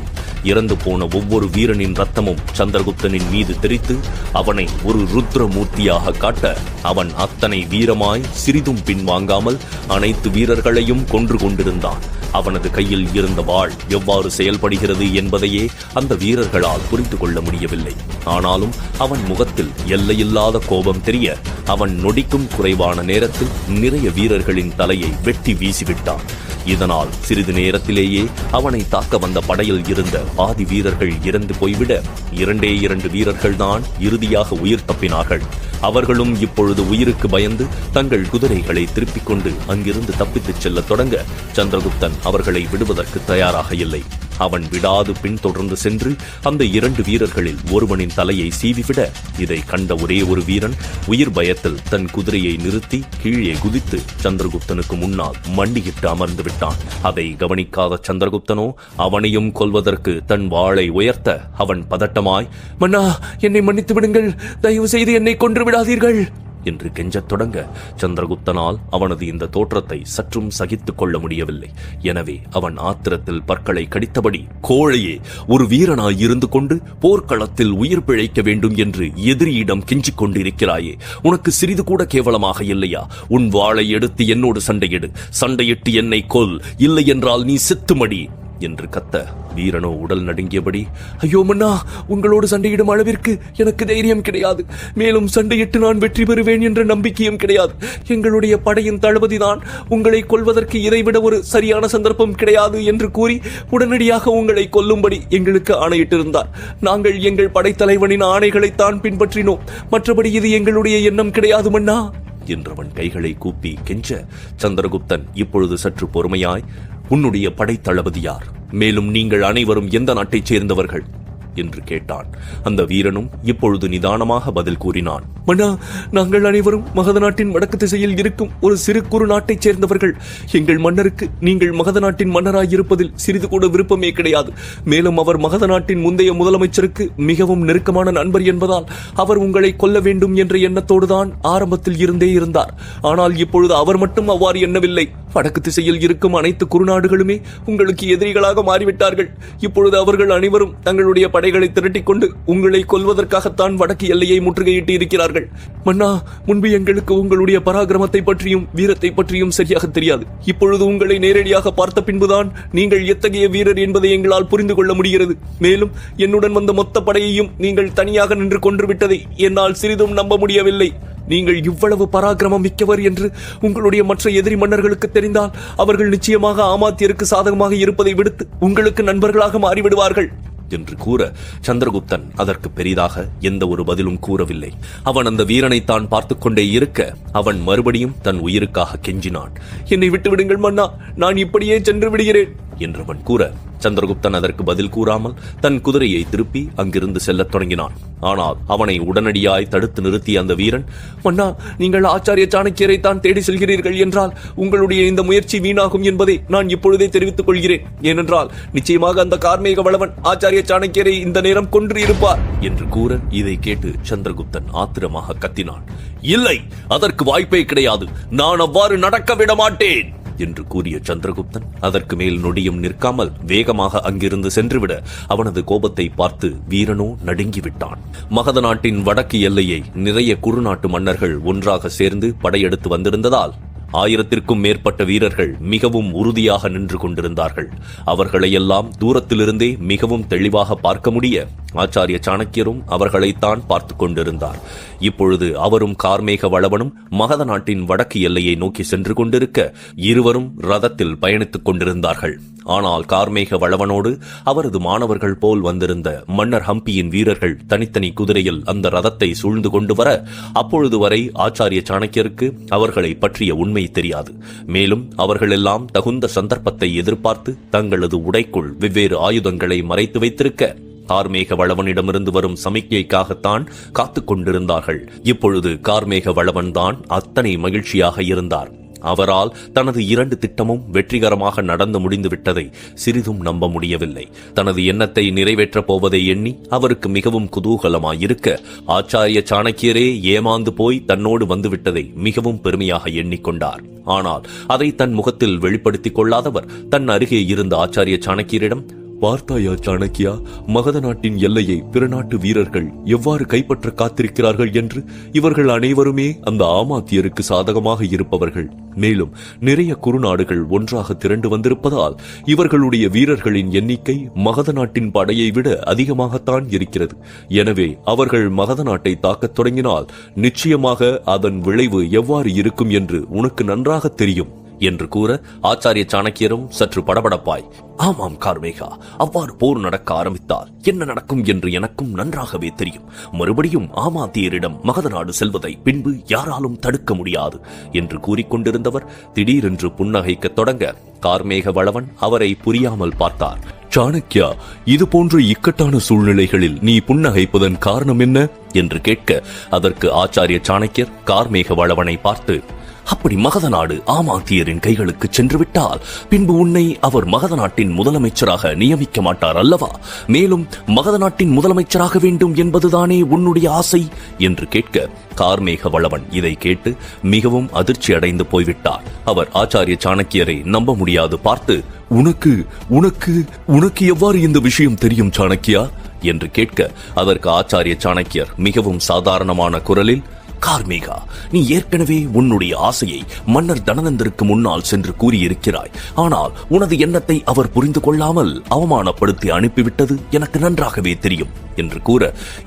இறந்து போன ஒவ்வொரு வீரனின் ரத்தமும் சந்திரகுப்தனின் மீது தெரித்து அவனை ஒரு ருத்ர மூர்த்தியாக காட்ட அவன் அத்தனை வீரமாய் சிறிதும் பின்வாங்காமல் அனைத்து வீரர்களையும் கொன்று கொண்டிருந்தான். அவனது கையில் இருந்த வாள் எவ்வாறு செயல்படுகிறது என்பதையே அந்த வீரர்களால் புரிந்து கொள்ள முடியவில்லை. ஆனாலும் அவன் முகத்தில் எல்லையில்லாத கோபம் தெரிய அவன் நொடிக்கும் குறைவான நேரத்தில் நிறைய வீரர்களின் தலையை வெட்டி வீசிவிட்டான். இதனால் சிறிது நேரத்திலேயே அவனை தாக்க வந்த படையில் இருந்த பாதி வீரர்கள் இறந்து போய்விட 2 வீரர்கள்தான் இறுதியாக உயிர் தப்பினார்கள். அவர்களும் இப்பொழுது உயிருக்கு பயந்து தங்கள் குதிரைகளை திருப்பிக் கொண்டு அங்கிருந்து தப்பித்துச் செல்ல தொடங்க சந்திரகுப்தன் அவர்களை விடுவதற்கு தயாராக இல்லை. அவன் விடாது பின்தொடர்ந்து சென்று அந்த 2 வீரர்களில் ஒருவனின் தலையை சீவிவிட இதை கண்ட ஒரே ஒரு வீரன் உயிர் பயத்தில் தன் குதிரையை நிறுத்தி கீழே குதித்து சந்திரகுப்தனுக்கு முன்னால் மண்டியிட்டு அமர்ந்து விட்டான். அதை கவனிக்காத சந்திரகுப்தனோ அவனையும் கொல்வதற்கு தன் வாளை உயர்த்த அவன் பதட்டமாய், மன்னா, என்னை மன்னித்து விடுங்கள், தயவு செய்து என்னை கொன்று விடாதீர்கள் என்று கெஞ்சத் தொடங்க சந்திரகுப்தனால் அவனது இந்த தோற்றத்தை சற்றும் சகித்துக் கொள்ள முடியவில்லை. எனவே அவன் ஆத்திரத்தில் பற்களை கடித்தபடி, கோழையே, ஒரு வீரனாய் இருந்து கொண்டு போர்க்களத்தில் உயிர் பிழைக்க வேண்டும் என்று எதிரியிடம் கெஞ்சிக் கொண்டிருக்கிறாயே, உனக்கு சிறிது கூட கேவலமாக இல்லையா? உன் வாளை எடுத்து என்னோடு சண்டையிட்டு என்னை கொல், இல்லை என்றால் நீ செத்துமடி என்று கத்த, வீரனோ உடல் நடுங்கியபடி, ஐயோ மன்னா, உங்களோடு சண்டையிடும் அளவிற்கு எனக்கு தைரியம் கிடையாது. மேலும் சண்டையிட்டு நான் வெற்றி பெறுவேன் என்ற நம்பிக்கையும் கிடையாது. எங்களுடைய படையின் தளபதிதான் உங்களை கொல்வதற்கு இதைவிட ஒரு சரியான சந்தர்ப்பம் கிடையாது என்று கூறி உடனடியாக உங்களை கொல்லும்படி எங்களுக்கு ஆணையிட்டிருந்தார். நாங்கள் எங்கள் படைத்தலைவனின் ஆணைகளைத்தான் பின்பற்றினோம். மற்றபடி இது எங்களுடைய எண்ணம் கிடையாது மன்னா என்றவன் கைகளை கூப்பி கெஞ்ச, சந்திரகுப்தன் இப்பொழுது சற்று பொறுமையாய், உன்னுடைய படைத்தளபதி யார்? மேலும் நீங்கள் அனைவரும் எந்த நாட்டைச் சேர்ந்தவர்கள் என்று கேட்டான். அந்த வீரனும் இப்பொழுது நிதானமாக பதில் கூறினான். மன்னா, நாங்கள் அனைவரும் மகத நாட்டின் வடக்கு திசையில் இருக்கும் ஒரு சிறு குறு நாட்டைச் சேர்ந்தவர்கள். எங்கள் மன்னருக்கு நீங்கள் மகத நாட்டின் மன்னராயிருப்பதில் சிறிது கூட விருப்பமே கிடையாது. மேலும் அவர் மகத நாட்டின் முந்தைய முதலமைச்சருக்கு மிகவும் நெருக்கமான நண்பர் என்பதால் அவர் உங்களை கொல்ல வேண்டும் என்ற எண்ணத்தோடுதான் ஆரம்பத்தில் இருந்தே இருந்தார். ஆனால் இப்பொழுது அவர் மட்டும் அவ்வாறு எண்ணவில்லை. வடக்கு திசையில் இருக்கும் அனைத்து குறுநாடுகளுமே உங்களுக்கு எதிரிகளாக மாறிவிட்டார்கள். இப்பொழுது அவர்கள் அனைவரும் தங்களுடைய படைகளை திரட்டிக் கொண்டு உங்களை கொல்வதற்காகத்தான் வடக்கு எல்லையை முற்றுகையிட்டு இருக்கிறார்கள். மன்னா, முன்பு எங்களுக்கு உங்களுடைய பராக்கிரமத்தை பற்றியும் வீரத்தை பற்றியும் சரியாக தெரியாது. இப்பொழுது உங்களை நேரடியாக பார்த்த பின்புதான் நீங்கள் எத்தகைய வீரர் என்பதை எங்களால் புரிந்து கொள்ள முடிகிறது. மேலும் என்னுடன் வந்த மொத்த படையையும் நீங்கள் தனியாக நின்று கொன்றுவிட்டதை என்னால் சிறிதும் நம்ப முடியவில்லை. நீங்கள் இவ்வளவு பராக்கிரமம் மிக்கவர் என்று உங்களுடைய மற்ற எதிரி மன்னர்களுக்கு தெரிந்தால் அவர்கள் நிச்சயமாக ஆமாத்தியருக்கு சாதகமாக இருப்பதை விடுத்து உங்களுக்கு நண்பர்களாக மாறிவிடுவார்கள் என்று கூற, சந்திரகுப்தன் அதற்கு பெரிதாக எந்த ஒரு பதிலும் கூறவில்லை. அவன் அந்த வீரனை தான் பார்த்துக் கொண்டே இருக்க அவன் மறுபடியும் தன் உயிருக்காக கெஞ்சினான். என்னை விட்டுவிடுங்கள் மன்னா, நான் இப்படியே சென்று விடுகிறேன் என்றவன் கூற, சந்திரகுப்தன் அதற்கு பதில் கூறாமல் தன் குதிரையை திருப்பி அங்கிருந்து செல்லத் தொடங்கினான். ஆனால் அவனை உடனடியாய் தடுத்து நிறுத்திய அந்த வீரன், மன்னா, நீங்கள் ஆச்சாரிய சாணக்கியரை தான் தேடி செல்கிறீர்கள் என்றால் உங்களுடைய இந்த முயற்சி வீணாகும் என்பதை நான் இப்பொழுதே தெரிவித்துக் கொள்கிறேன். ஏனென்றால் நிச்சயமாக அந்த கார்மேக வளவன் ஆச்சாரிய சாணக்கியரை இந்த நேரம் கொன்று இருப்பார் என்று கூற, இதை கேட்டு சந்திரகுப்தன் ஆத்திரமாக கத்தினான். இல்லை, அதற்கு வாய்ப்பே கிடையாது. நான் அவ்வாறு நடக்க விட மாட்டேன் என்று கூறிய சந்திரகுப்தன் அதற்கு மேல் நொடியும் நிற்காமல் வேகமாக அங்கிருந்து சென்றுவிட அவனது கோபத்தை பார்த்து வீரனோ நடுங்கிவிட்டான். மகத நாட்டின் வடக்கு எல்லையை நிறைய குறுநாட்டு மன்னர்கள் ஒன்றாக சேர்ந்து படையெடுத்து வந்திருந்ததால் 1000க்கும் மேற்பட்ட வீரர்கள் மிகவும் உறுதியாக நின்று கொண்டிருந்தார்கள். அவர்களையெல்லாம் தூரத்திலிருந்தே மிகவும் தெளிவாக பார்க்க முடிய ஆச்சாரிய சாணக்கியரும் அவர்களைத்தான் பார்த்து கொண்டிருந்தார். இப்பொழுது அவரும் கார்மேக வளவனும் மகத நாட்டின் வடக்கு எல்லையை நோக்கி சென்று கொண்டிருக்க இருவரும் ரதத்தில் பயணித்துக் கொண்டிருந்தார்கள். ஆனால் கார்மேக வளவனோடு அவரது மாணவர்கள் போல் வந்திருந்த மன்னர் ஹம்பியின் வீரர்கள் தனித்தனி குதிரையில் அந்த ரதத்தை சூழ்ந்து கொண்டு வர அப்பொழுது வரை ஆச்சாரிய சாணக்கியருக்கு அவர்களை பற்றிய உண்மை தெரியாது. மேலும் அவர்களெல்லாம் தகுந்த சந்தர்ப்பத்தை எதிர்பார்த்து தங்களது உடைக்குள் வெவ்வேறு ஆயுதங்களை மறைத்து வைத்திருக்க கார்மேக வளவனிடமிருந்து வரும் சமிக்ஞைக்காகத்தான் காத்துக் கொண்டிருந்தார்கள். இப்பொழுது கார்மேக வளவன் தான் அத்தனை மகிழ்ச்சியாக இருந்தார். அவரால் தனது 2 திட்டமும் வெற்றிகரமாக நடந்து முடிந்துவிட்டதை சிறிதும் நம்ப முடியவில்லை. தனது எண்ணத்தை நிறைவேற்றப் போவதை எண்ணி அவருக்கு மிகவும் குதூகலமாயிருக்க ஆச்சாரிய சாணக்கியரே ஏமாந்து போய் தன்னோடு வந்துவிட்டதை மிகவும் பெருமையாக எண்ணிக்கொண்டார். ஆனால் அதை தன் முகத்தில் வெளிப்படுத்திக் கொள்ளாதவர் தன் அருகே இருந்த ஆச்சாரிய சாணக்கியரிடம், பார்த்தாயா சாணக்கியா, மகத நாட்டின் எல்லையை பிற நாட்டு வீரர்கள் எவ்வாறு கைப்பற்ற காத்திருக்கிறார்கள் என்று? இவர்கள் அனைவருமே அந்த ஆமாத்தியருக்கு சாதகமாக இருப்பவர்கள். மேலும் நிறைய குறுநாடுகள் ஒன்றாக திரண்டு வந்திருப்பதால் இவர்களுடைய வீரர்களின் எண்ணிக்கை மகத நாட்டின் படையை விட அதிகமாகத்தான் இருக்கிறது. எனவே அவர்கள் மகத நாட்டை தாக்கத் தொடங்கினால் நிச்சயமாக அதன் விளைவு எவ்வாறு இருக்கும் என்று உனக்கு நன்றாக தெரியும் என்று கூற ஆச்சாரிய சாணக்கியரும் சற்று படபடப்பாய், ஆமாம் கார்மேகா, அவ்வாறு போர் நடக்க ஆரம்பித்தால் என்ன நடக்கும் என்று எனக்கும் நன்றாகவே தெரியும். மறுபடியும் ஆமாத்தியரிடம் மகத நாடு செல்வதை பின்பு யாராலும் தடுக்க முடியாது என்று கூறிக்கொண்டிருந்தவர் திடீரென்று புன்னகைக்க தொடங்க கார்மேக வளவன் அவரை புரியாமல் பார்த்தார். சாணக்கியா, இது போன்ற இக்கட்டான சூழ்நிலைகளில் நீ புன்னகைப்பதன் காரணம் என்ன என்று கேட்க அதற்கு ஆச்சாரிய சாணக்கியர் கார்மேக வளவனை பார்த்து, அப்படி மகத நாடு ஆமாத்தியரின் கைகளுக்கு சென்று விட்டால் பின்பு உன்னை அவர் மகத நாட்டின் முதலமைச்சராக நியமிக்க மாட்டார் அல்லவா? மேலும் மகத நாட்டின் முதலமைச்சராக வேண்டும் என்பதுதானே உன்னுடைய ஆசை என்று கேட்க கார்மேக வளவன் இதை கேட்டு மிகவும் அதிர்ச்சி அடைந்து போய்விட்டார். அவர் ஆச்சாரிய சாணக்கியரை நம்ப முடியாது பார்த்து, உனக்கு உனக்கு உனக்கு எவ்வாறு இந்த விஷயம் தெரியும் சாணக்கியா என்று கேட்க அதற்கு ஆச்சாரிய சாணக்கியர் மிகவும் சாதாரணமான குரலில், கார்மேகா, நீ ஏற்கனவே உன்னுடைய ஆசையை மன்னர் தனநந்தருக்கு முன்னால் சென்று கூறியிருக்கிறாய். ஆனால் உனது எண்ணத்தை அவர் புரிந்து கொள்ளாமல் அவமானப்படுத்தி அனுப்பிவிட்டது எனக்கு நன்றாகவே தெரியும் என்று கூற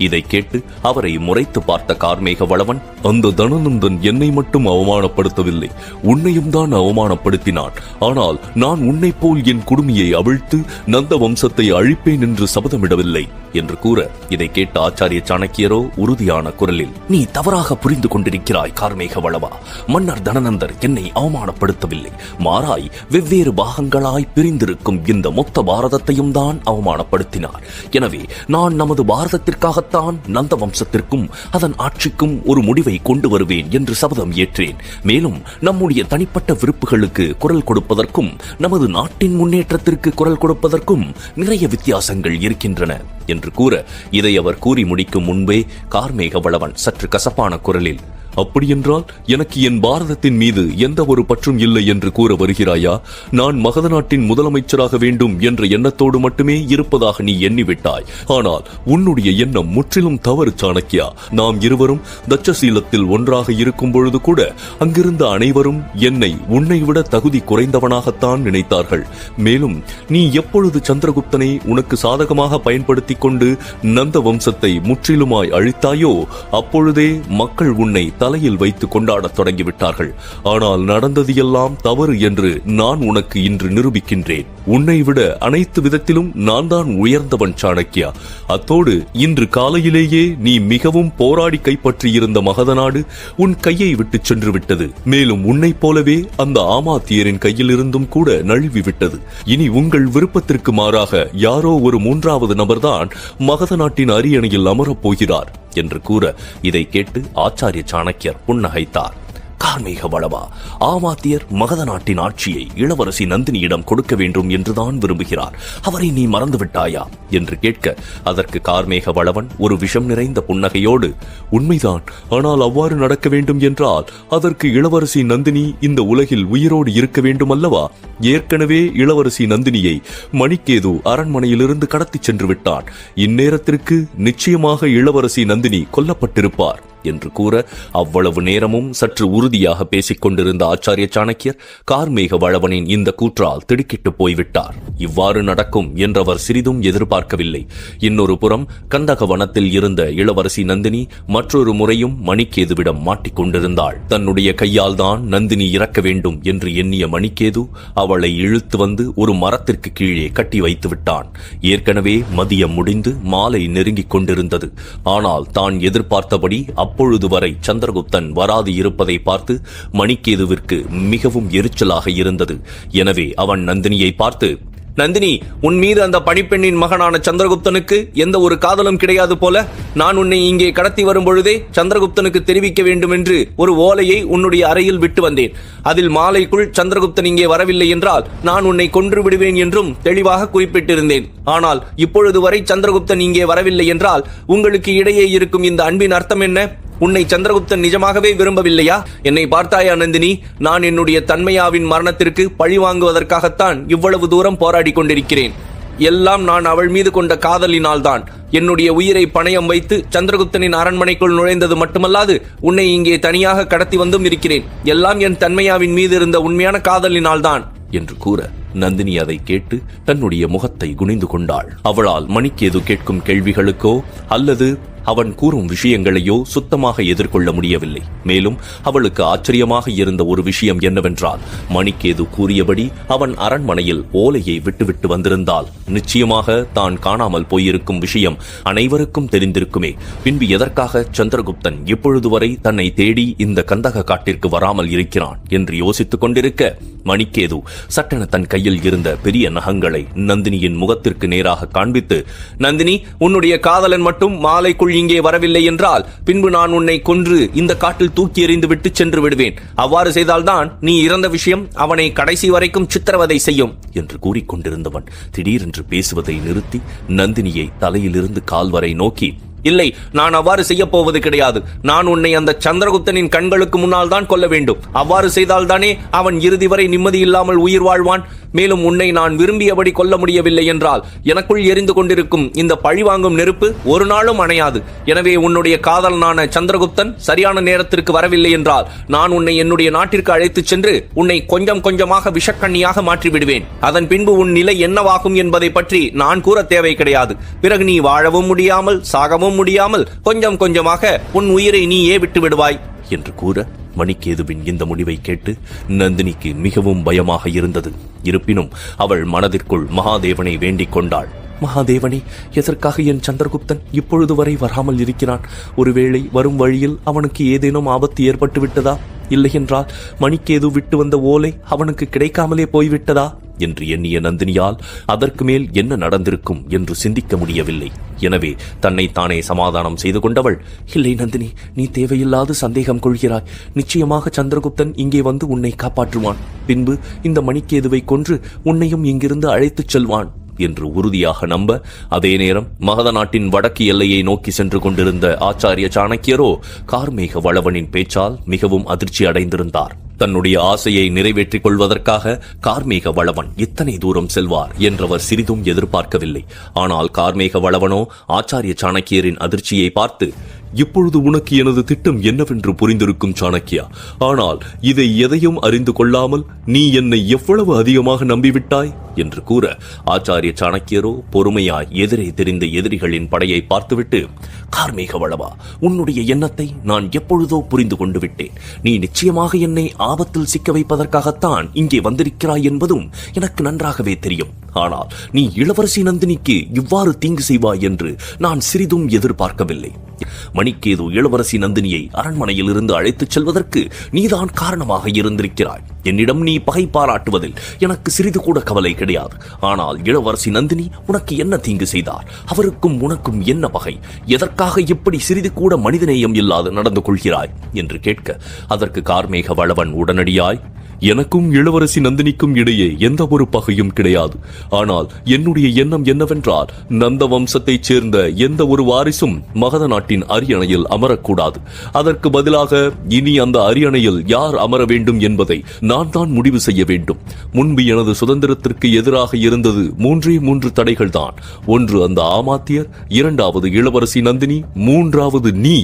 இதை கேட்டு அவரை முறைத்து பார்த்த கார்மேக வளவன், அந்த தனநந்தன் என்னை மட்டும் அவமானப்படுத்தவில்லை, உன்னையும் தான் அவமானப்படுத்தினான். ஆனால் நான் உன்னை போல் என் குடுமியை அவிழ்த்து நந்த வம்சத்தை அழிப்பேன் என்று சபதமிடவில்லை என்று கூற இதை கேட்ட ஆச்சாரிய சாணக்கியரோ உறுதியான குரலில், நீ தவறாக புரிந்து கொண்டிருக்கிறாய் கார்மேக வளவா. மன்னர் தனநந்தர் என்னை அவமானப்படுத்தவில்லை, மாறாய் வெவ்வேறு பாகங்களாய் பிரிந்திருக்கும் இந்த மொத்த பாரதத்தையும் தான் அவமானப்படுத்தினார். எனவே நான் நமது பாரதத்திற்காகத்தான் நந்த வம்சத்திற்கும் அதன் ஆட்சிக்கும் ஒரு முடிவை கொண்டு வருவேன் என்று சபதம் ஏற்றேன். மேலும் நம்முடைய தனிப்பட்ட விருப்புகளுக்கு குரல் கொடுப்பதற்கும் நமது நாட்டின் முன்னேற்றத்திற்கு குரல் கொடுப்பதற்கும் நிறைய வித்தியாசங்கள் இருக்கின்றன என்று கூற இதை அவர் கூறி முடிக்கும் முன்பே கார்மேக வளவன் சற்று கசப்பான குரலில், அப்படியென்றால் எனக்கு என் பாரதத்தின் மீது எந்த ஒரு பற்றும் இல்லை என்று கூற வருகிறாயா? நான் மகத நாட்டின் முதலமைச்சராக வேண்டும் என்ற எண்ணத்தோடு மட்டுமே இருப்பதாக நீ எண்ணிவிட்டாய். ஆனால் உன்னுடைய எண்ணம் முற்றிலும் தவறு சாணக்கியா. நாம் இருவரும் தட்சசீலத்தில் ஒன்றாக இருக்கும் பொழுது கூட அங்கிருந்த அனைவரும் என்னை உன்னை விட தகுதி குறைந்தவனாகத்தான் நினைத்தார்கள். மேலும் நீ எப்பொழுது சந்திரகுப்தனை உனக்கு சாதகமாக பயன்படுத்திக் கொண்டு நந்த வம்சத்தை முற்றிலுமாய் அழித்தாயோ அப்பொழுதே மக்கள் உன்னை தலையில் வைத்து கொண்டாடத் தொடங்கிவிட்டார்கள். ஆனால் நடந்தது எல்லாம் தவறு என்று நான் உனக்கு இன்று நிரூபிக்கின்றேன். உன்னை விட அனைத்து விதத்திலும் நான் தான் உயர்ந்தவன் சாணக்கியா. அத்தோடு இன்று காலையிலேயே நீ மிகவும் போராடி கைப்பற்றியிருந்த மகத நாடு உன் கையை விட்டு சென்று விட்டது. மேலும் உன்னைப் போலவே அந்த ஆமாத்தியரின் கையில் இருந்தும் கூட நழுவி விட்டது. இனி உங்கள் விருப்பத்திற்கு மாறாக யாரோ ஒரு மூன்றாவது நபர்தான் மகத நாட்டின் அரியணையில் அமரப் போகிறார் என்று கூற இதை கேட்டு ஆச்சாரிய சாணக்கியர் புன்னகைத்தார். கார்மேக வளவா, ஆமாத்தியர் மகத நாட்டின் ஆட்சியை இளவரசி நந்தினியிடம் கொடுக்க வேண்டும் என்றுதான் விரும்புகிறார். அவரை நீ மறந்துவிட்டாயா என்று கேட்க அதற்கு கார்மேக வளவன் ஒரு விஷம் நிறைந்த புன்னகையோடு, உண்மைதான், ஆனால் அவ்வாறு நடக்க வேண்டும் என்றால் அதற்கு இளவரசி நந்தினி இந்த உலகில் உயிரோடு இருக்க வேண்டும் அல்லவா? ஏற்கனவே இளவரசி நந்தினியை மணிக்கேது அரண்மனையிலிருந்து கடத்திச் சென்று விட்டான். இந்நேரத்திற்கு நிச்சயமாக இளவரசி நந்தினி கொல்லப்பட்டிருப்பார் என்று கூற அவ்வளவு நேரமும் சற்று உறுதியாக பேசிக் கொண்டிருந்த ஆச்சாரிய சாணக்கியர் கார்மேக வளவனின் இந்த கூற்றால் திடுக்கிட்டு போய்விட்டார். இவ்வாறு நடக்கும் என்றவர் சிறிதும் எதிர்பார்க்கவில்லை. இன்னொரு புறம் கந்தக வனத்தில் இருந்த இளவரசி நந்தினி மற்றொரு முறையும் மணிக்கேதுவிடம் மாட்டிக்கொண்டிருந்தாள். தன்னுடைய கையால் தான் நந்தினி இறக்க வேண்டும் என்று எண்ணிய மணிக்கேது அவளை இழுத்து வந்து ஒரு மரத்திற்கு கீழே கட்டி வைத்து விட்டான். ஏற்கனவே மதியம் முடிந்து மாலை நெருங்கிக் கொண்டிருந்தது. ஆனால் தான் எதிர்பார்த்தபடி அப்பொழுது வரை சந்திரகுப்தன் வராது இருப்பதை பார்த்து மணிக்கேதுவிற்கு மிகவும் எரிச்சலாக இருந்தது. எனவே அவன் நந்தினியை பார்த்து, நந்தினி, உன் மீது அந்த பணிப்பெண்ணின் மகனான சந்திரகுப்தனுக்கு எந்த ஒரு காதலும் கிடையாது போல நான் உன்னை இங்கே கடத்தி வரும் பொழுதே சந்திரகுப்தனுக்கு தெரிவிக்க வேண்டும் என்று ஒரு ஓலையை உன்னுடைய அறையில் விட்டு வந்தேன். அதில் மாலைக்குள் சந்திரகுப்தன் இங்கே வரவில்லை என்றால் நான் உன்னை கொன்று விடுவேன் என்றும் தெளிவாக குறிப்பிட்டிருந்தேன். ஆனால் இப்பொழுது வரை சந்திரகுப்தன் இங்கே வரவில்லை என்றால் உங்களுக்கு இடையே இருக்கும் இந்த அன்பின் அர்த்தம் என்ன? உன்னை சந்திரகுப்தன் நிஜமாகவே விரும்பவில்லையா? என்னை பார்த்தாயா நந்தினி? நான் என்னுடைய தன்மையாவின் மரணத்திற்கு பழி வாங்குவதற்காகத்தான் இவ்வளவு தூரம் போராடி கொண்டிருக்கிறேன். எல்லாம் நான் அவள் மீது கொண்ட காதலினால்தான். என்னுடைய உயிரை பணயம் வைத்து சந்திரகுப்தனின் அரண்மனைக்குள் நுழைந்தது மட்டுமல்லாது உன்னை இங்கே தனியாக கடத்தி வந்தும் இருக்கிறேன். எல்லாம் என் தன்மையாவின் மீது இருந்த உண்மையான காதலினால்தான் என்று கூற நந்தினி அதை கேட்டு தன்னுடைய முகத்தை குனிந்து கொண்டாள். அவளால் மணிக்கேது கேட்கும் கேள்விகளுக்கோ அல்லது அவன் கூறும் விஷயங்களையோ சுத்தமாக எதிர்கொள்ள முடியவில்லை. மேலும் அவளுக்கு ஆச்சரியமாக இருந்த ஒரு விஷயம் என்னவென்றால், மணிக்கேது கூறியபடி அவன் அரண்மனையில் ஓலையை விட்டுவிட்டு வந்திருந்தால் நிச்சயமாக தான் காணாமல் போயிருக்கும் விஷயம் அனைவருக்கும் தெரிந்திருக்குமே. பின்பு எதற்காக சந்திரகுப்தன் இப்பொழுது வரை தன்னை தேடி இந்த கந்தக காட்டிற்கு வராமல் இருக்கிறான் என்று யோசித்துக் கொண்டிருக்க மணிக்கேது சட்டென தன் கையில் இருந்த பெரிய நகங்களை நந்தினியின் முகத்திற்கு நேராக காண்பித்து, நந்தினி, உன்னுடைய காதலன் மட்டும் மாலைக்குள் எனக்குள் இங்கே வரவில்லை என்றால் பின்பு நான் உன்னை கொன்று இந்த காட்டில் தூக்கி எறிந்து விட்டு சென்று விடுவேன். அவ்வாறு செய்தால்தான் நீ இறந்த விஷயம் அவனை கடைசி வரைக்கும் சித்திரவதை செய்யும் என்று கூறிக்கொண்டிருந்தவன் திடீரென்று பேசுவதை நிறுத்தி நந்தினியை தலையிலிருந்து கால் வரை நோக்கி, இல்லை, நான் அவ்வாறு செய்ய போவது கிடையாது. நான் உன்னை அந்த சந்திரகுப்தனின் கண்களுக்கு முன்னால் தான் கொல்ல வேண்டும். அவ்வாறு செய்தால்தானே அவன் இறுதி வரை நிம்மதி இல்லாமல் உயிர் வாழ்வான். மேலும் உன்னை நான் விரும்பியபடி கொல்ல முடியவில்லை என்றால் எனக்குள் எரிந்து கொண்டிருக்கும் இந்த பழிவாங்கும் நெருப்பு ஒரு நாளும் அணையாது. எனவே உன்னுடைய காதலனான சந்திரகுப்தன் சரியான நேரத்திற்கு வரவில்லை என்றால் நான் உன்னை என்னுடைய நாட்டிற்கு அழைத்துச் சென்று உன்னை கொஞ்சம் கொஞ்சமாக விஷக்கண்ணியாக மாற்றிவிடுவேன். அதன் பின்பு உன் நிலை என்னவாகும் என்பதை பற்றி நான் கூற தேவை கிடையாது. பிறகு நீ வாழவும் முடியாமல் சாகவும் முடியாமல் கொஞ்சம் கொஞ்சமாக உன் உயிரை நீயே விட்டு விடுவாய் என்று கூற, மணிக்கேதுவின் இந்த முடிவை கேட்டு நந்தினிக்கு மிகவும் பயமாக இருந்தது. இருப்பினும் அவள் மனதிற்குள் மகாதேவனை வேண்டிக் கொண்டாள். மகாதேவனே, எதற்காக என் சந்திரகுப்தன் இப்பொழுது வரை வராமல் இருக்கிறான்? ஒருவேளை வரும் வழியில் அவனுக்கு ஏதேனும் ஆபத்து ஏற்பட்டு விட்டதா? இல்லையென்றால் மணிக்கேது விட்டு வந்த ஓலை அவனுக்கு கிடைக்காமலே போய்விட்டதா என்று எண்ணிய நந்தினியால் அதற்கு மேல் என்ன நடந்திருக்கும் என்று சிந்திக்க முடியவில்லை. எனவே தன்னை தானே சமாதானம் செய்து கொண்டவள், இல்லை நந்தினி, நீ தேவையில்லாத சந்தேகம் கொள்கிறாய். நிச்சயமாக சந்திரகுப்தன் இங்கே வந்து உன்னை காப்பாற்றுவான். பின்பு இந்த மணிக்கேதுவை கொன்று உன்னையும் இங்கிருந்து அழைத்துச் செல்வான் என்று உறுதியாக நம்ப, அதே நேரம் மகத நாட்டின் வடக்கு எல்லையை நோக்கி சென்று கொண்டிருந்த ஆச்சாரிய சாணக்கியரோ கார்மேக வளவனின் பேச்சால் மிகவும் அதிர்ச்சி அடைந்திருந்தார். தன்னுடைய ஆசையை நிறைவேற்றிக் கொள்வதற்காக கார்மேக வளவன் இத்தனை தூரம் செல்வார் என்றவர் சிறிதும் எதிர்பார்க்கவில்லை. ஆனால் கார்மேக வளவனோ ஆச்சாரிய சாணக்கியரின் அதிர்ச்சியை பார்த்து, இப்பொழுது உனக்கு எனது திட்டம் என்னவென்று புரிந்திருக்கும் சாணக்கியா. ஆனால் இதை எதையும் அறிந்து கொள்ளாமல் நீ என்னை எவ்வளவு அதிகமாக நம்பிவிட்டாய் என்று கூற, ஆச்சாரிய சாணக்கியரோ பொறுமையாய் எதிரே தெரிந்த எதிரிகளின் படையை பார்த்துவிட்டு, கார்மேக வளவா, உன்னுடைய எண்ணத்தை நான் எப்பொழுதோ புரிந்து கொண்டு விட்டேன். நீ நிச்சயமாக என்னை ஆபத்தில் சிக்க வைப்பதற்காகத்தான் இங்கே வந்திருக்கிறாய் என்பதும் எனக்கு நன்றாகவே தெரியும். ஆனால் நீ இளவரசி நந்தினிக்கு இவ்வாறு தீங்கு செய்வாய் என்று நான் சிறிதும் எதிர்பார்க்கவில்லை. மணிக்கேது இளவரசி நந்தினியை அரண்மனையில் இருந்து அழைத்துச் செல்வதற்கு நீதான் காரணமாக இருந்திருக்கிறாய். என்னிடம் நீ பகை பாராட்டுவதில் எனக்கு சிறிது கூட கவலை கிடையாது. ஆனால் இளவரசி நந்தினி உனக்கு என்ன தீங்கு செய்தார்? அவருக்கும் உனக்கும் என்ன பகை? எதற்காக இப்படி சிறிது கூட மனிதநேயம் இல்லாது நடந்து கொள்கிறாய் என்று கேட்க, அதற்கு கார்மேக வளவன் உடனடியாய், எனக்கும் இளவரசி நந்தினிக்கும் இடையே எந்த ஒரு பகையும் கிடையாது. ஆனால் என்னுடைய எண்ணம் என்னவென்றால், நந்த வம்சத்தைச் சேர்ந்த எந்த ஒரு வாரிசும் மகத நாட்டின் அரியணையில் அமரக்கூடாது. அதற்கு பதிலாக இனி அந்த அரியணையில் யார் அமர வேண்டும் என்பதை நான் தான் முடிவு செய்ய வேண்டும். முன்பு எனது சுதந்திரத்திற்கு எதிராக இருந்தது 3 தடைகள் தான். ஒன்று அந்த ஆமாத்தியர், இரண்டாவது இளவரசி நந்தினி, மூன்றாவது நீ.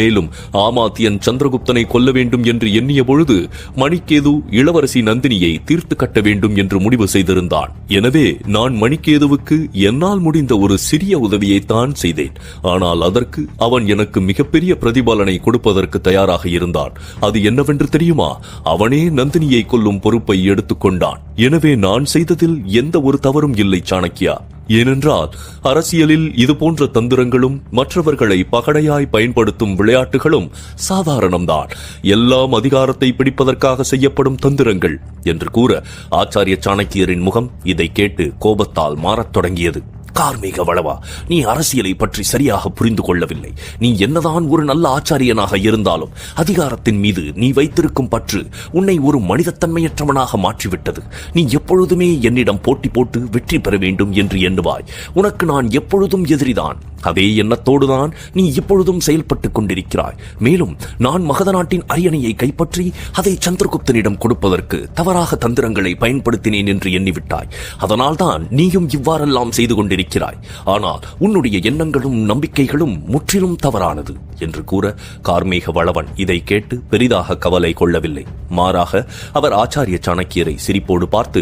மேலும் ஆமாத்தியன் சந்திரகுப்தனை கொல்ல வேண்டும் என்று எண்ணிய பொழுது மணிக்கேது இளவரசி நந்தினியை தீர்த்து கட்ட வேண்டும் என்று முடிவு செய்திருந்தான். எனவே நான் மணிக்கேதுவுக்கு என்னால் முடிந்த ஒரு சிறிய உதவியைத்தான் செய்தேன். ஆனால் அதற்கு அவன் எனக்கு மிகப்பெரிய பிரதிபலனை கொடுப்பதற்கு தயாராக இருந்தான். அது என்னவென்று தெரியுமா? அவனே நந்தினியை கொல்லும் பொறுப்பை எடுத்துக்கொண்டான். எனவே நான் செய்ததில் எந்த ஒரு தவறும் இல்லை சாணக்கியா. ஏனென்றால் அரசியலில் இதுபோன்ற தந்திரங்களும் மற்றவர்களை பகடையாய் பயன்படுத்தும் விளையாட்டுகளும் சாதாரணம்தான். எல்லாம் அதிகாரத்தை பிடிப்பதற்காக செய்யப்படும் தந்திரங்கள் என்று கூற, ஆச்சாரிய சாணக்கியரின் முகம் இதை கேட்டு கோபத்தால் மாறத் தொடங்கியது. கார்மேக வளவா, நீ அரசியலை பற்றி சரியாக புரிந்து கொள்ளவில்லை. நீ என்னதான் ஒரு நல்ல ஆச்சாரியனாக இருந்தாலும் அதிகாரத்தின் மீது நீ வைத்திருக்கும் பற்று உன்னை ஒரு மனிதத்தன்மையற்றவனாக மாற்றிவிட்டது. நீ எப்பொழுதுமே என்னிடம் போட்டி போட்டு வெற்றி பெற வேண்டும் என்று எண்ணுவாய். உனக்கு நான் எப்பொழுதும் எதிரிதான். அதே எண்ணத்தோடுதான் நீ இப்பொழுதும் செயல்பட்டுக் கொண்டிருக்கிறாய். மேலும் நான் மகத நாட்டின் அரியணையை கைப்பற்றி அதை சந்திரகுப்தனிடம் கொடுப்பதற்கு தவறாக தந்திரங்களை பயன்படுத்தினேன் என்று எண்ணிவிட்டாய். அதனால்தான் நீயும் இவ்வாறெல்லாம் செய்து கொண்டிருக்கிறாய். ஆனால் உன்னுடைய எண்ணங்களும் நம்பிக்கைகளும் முற்றிலும் தவறானது என்று கூற, கார்மேக வளவன் இதை கேட்டு பெரிதாக கவலை கொள்ளவில்லை. மாறாக அவர் ஆச்சாரிய சாணக்கியரை சிரிப்போடு பார்த்து,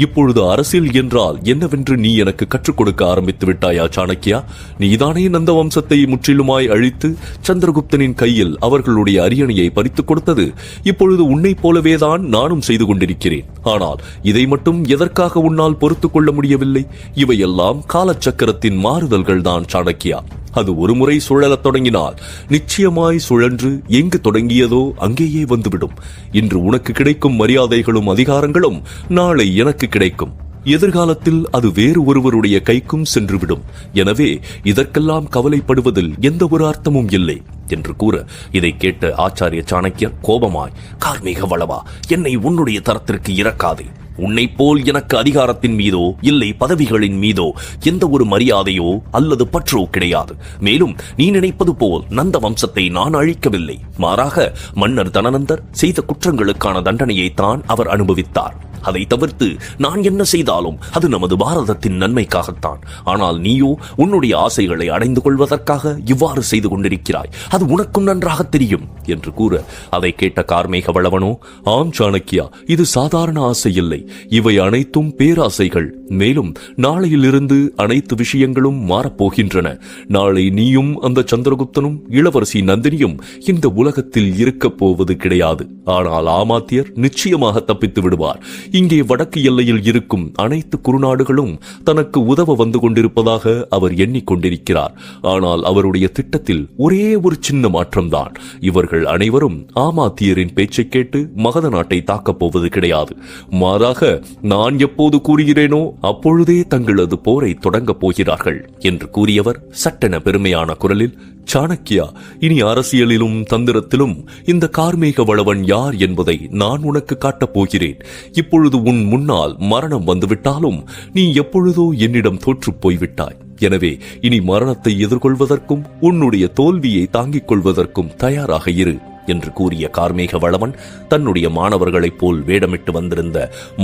இப்பொழுது அரசியல் என்றால் என்னவென்று நீ எனக்கு கற்றுக் கொடுக்க ஆரம்பித்து விட்டாயா சாணக்கியா? நீதானே நந்த வம்சத்தை முற்றிலுமாய் அழித்து சந்திரகுப்தனின் கையில் அவர்களுடைய அரியணையை பறித்துக் கொடுத்தது. இப்பொழுது உன்னைப் போலவேதான் நானும் செய்து கொண்டிருக்கிறேன். ஆனால் இதை மட்டும் எதற்காக உன்னால் பொறுத்துக் கொள்ள முடியவில்லை? இவையெல்லாம் காலச்சக்கரத்தின் மாறுதல்கள் தான் சாணக்கியா. அது ஒருமுறை சுழலத் தொடங்கினால் நிச்சயமாய் சுழன்று எங்கு தொடங்கியதோ அங்கேயே வந்துவிடும். இன்று உனக்கு கிடைக்கும் மரியாதைகளும் அதிகாரங்களும் நாளை எனக்கு கிடைக்கும். எதிர்காலத்தில் அது வேறு ஒருவருடைய கைக்கும் சென்றுவிடும். எனவே இதற்கெல்லாம் கவலைப்படுவதில் எந்த ஒரு அர்த்தமும் இல்லை என்று கூற, இதை கேட்ட ஆச்சாரிய சாணக்கியர் கோபமாய், கார்மேக வளவா, என்னை உன்னுடைய தரத்திற்கு இறக்காதே. உன்னை போல் எனக்கு அதிகாரத்தின் மீதோ இல்லை பதவிகளின் மீதோ எந்த ஒரு மரியாதையோ அல்லது பற்றோ கிடையாது. மேலும் நீ நினைப்பது போல் நந்த வம்சத்தை நான் அழிக்கவில்லை. மாறாக மன்னர் தனநந்தர் செய்த குற்றங்களுக்கான தண்டனையைத்தான் அவர் அனுபவித்தார். அதை தவிர்த்து நான் என்ன செய்தாலும் அது நமது பாரதத்தின் நன்மைக்காகத்தான். ஆனால் நீயோ உன்னுடைய ஆசைகளை அடைந்து கொள்வதற்காக இவ்வாறு செய்து கொண்டிருக்கிறாய். அது உனக்கும் நன்றாக தெரியும் என்று கூற, அதை கேட்ட கார்மேக வளவனோ, ஆம் சாணக்கியா, இது சாதாரண ஆசை இல்லை. இவை அனைத்தும் பேராசைகள். மேலும் நாளையிலிருந்து அனைத்து விஷயங்களும் மாறப்போகின்றன. நாளை நீயும் அந்த சந்திரகுப்தனும் இளவரசி நந்தினியும் இந்த உலகத்தில் இருக்கப் போவது கிடையாது. ஆனால் ஆமாத்தியர் நிச்சயமாக தப்பித்து விடுவார். இங்கே வடக்கு எல்லையில் இருக்கும் அனைத்து குறுநாடுகளும் தனக்கு உதவ வந்து கொண்டிருப்பதாக அவர் எண்ணிக்கொண்டிருக்கிறார். ஆனால் அவருடைய திட்டத்தில் ஒரே ஒரு சின்ன மாற்றம்தான். இவர்கள் அனைவரும் ஆமாத்தியரின் பேச்சை கேட்டு மகத நாட்டை தாக்கப் போவது கிடையாது. மாறாக நான் எப்போது கூறுகிறேனோ அப்பொழுதே தங்களது போரை தொடங்கப் போகிறார்கள் என்று கூறியவர் சட்டென பெருமையான குரலில், சாணக்கியா, இனி அரசியலிலும் தந்திரத்திலும் இந்த கார்மேக வளவன் யார் என்பதை நான் உனக்கு காட்டப் போகிறேன். இப்பொழுது உன் முன்னால் மரணம் வந்துவிட்டாலும் நீ எப்பொழுதோ என்னிடம் தோற்றுப் போய்விட்டாய். எனவே இனி மரணத்தை எதிர்கொள்வதற்கும் உன்னுடைய தோல்வியை தாங்கிக் கொள்வதற்கும் தயாராக இரு என்று கூறிய கார்மேக வளவன் தன்னுடைய மாணவர்களைப் போல் வேடமிட்டு வந்திருந்த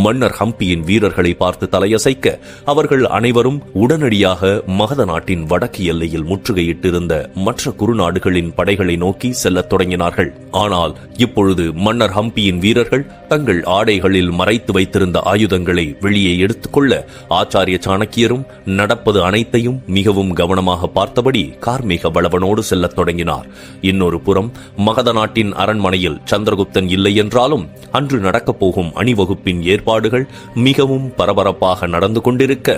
மன்னர் ஹம்பியின் வீரர்களை பார்த்து தலையசைக்க, அவர்கள் அனைவரும் உடனடியாக மகத நாட்டின் வடக்கு எல்லையில் முற்றுகையிட்டிருந்த மற்ற குறுநாடுகளின் படைகளை நோக்கி செல்லத் தொடங்கினார்கள். ஆனால் இப்பொழுது மன்னர் ஹம்பியின் வீரர்கள் தங்கள் ஆடைகளில் மறைத்து வைத்திருந்த ஆயுதங்களை வெளியே எடுத்துக்கொள்ள, ஆச்சாரிய சாணக்கியரும் நடப்பது அனைத்தையும் மிகவும் கவனமாக பார்த்தபடி கார்மேக வளவனோடு செல்லத் தொடங்கினார். இன்னொரு புறம் மகத நாட்டின் அரண்மனையில் சந்திரகுப்தன் இல்லை என்றாலும் அன்று நடக்கப் போகும் அணிவகுப்பின் ஏற்பாடுகள் மிகவும் பரபரப்பாக நடந்து கொண்டிருக்க,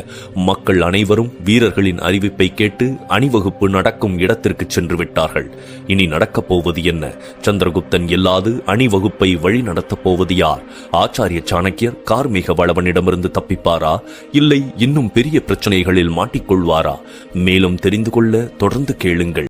மக்கள் அனைவரும் வீரர்களின் அறிவிப்பை கேட்டு அணிவகுப்பு நடக்கும் இடத்திற்கு சென்று விட்டார்கள். இனி நடக்கப் போவது என்ன? சந்திரகுப்தன் இல்லாது அணிவகுப்பை வழி நடத்தப் போவது யார்? ஆச்சாரிய சாணக்கியர் கார்மேக வளவனிடமிருந்து தப்பிப்பாரா, இல்லை இன்னும் பெரிய பிரச்சனைகளில் மாட்டிக்கொள்வாரா? மேலும் தெரிந்து கொள்ள தொடர்ந்து கேளுங்கள்.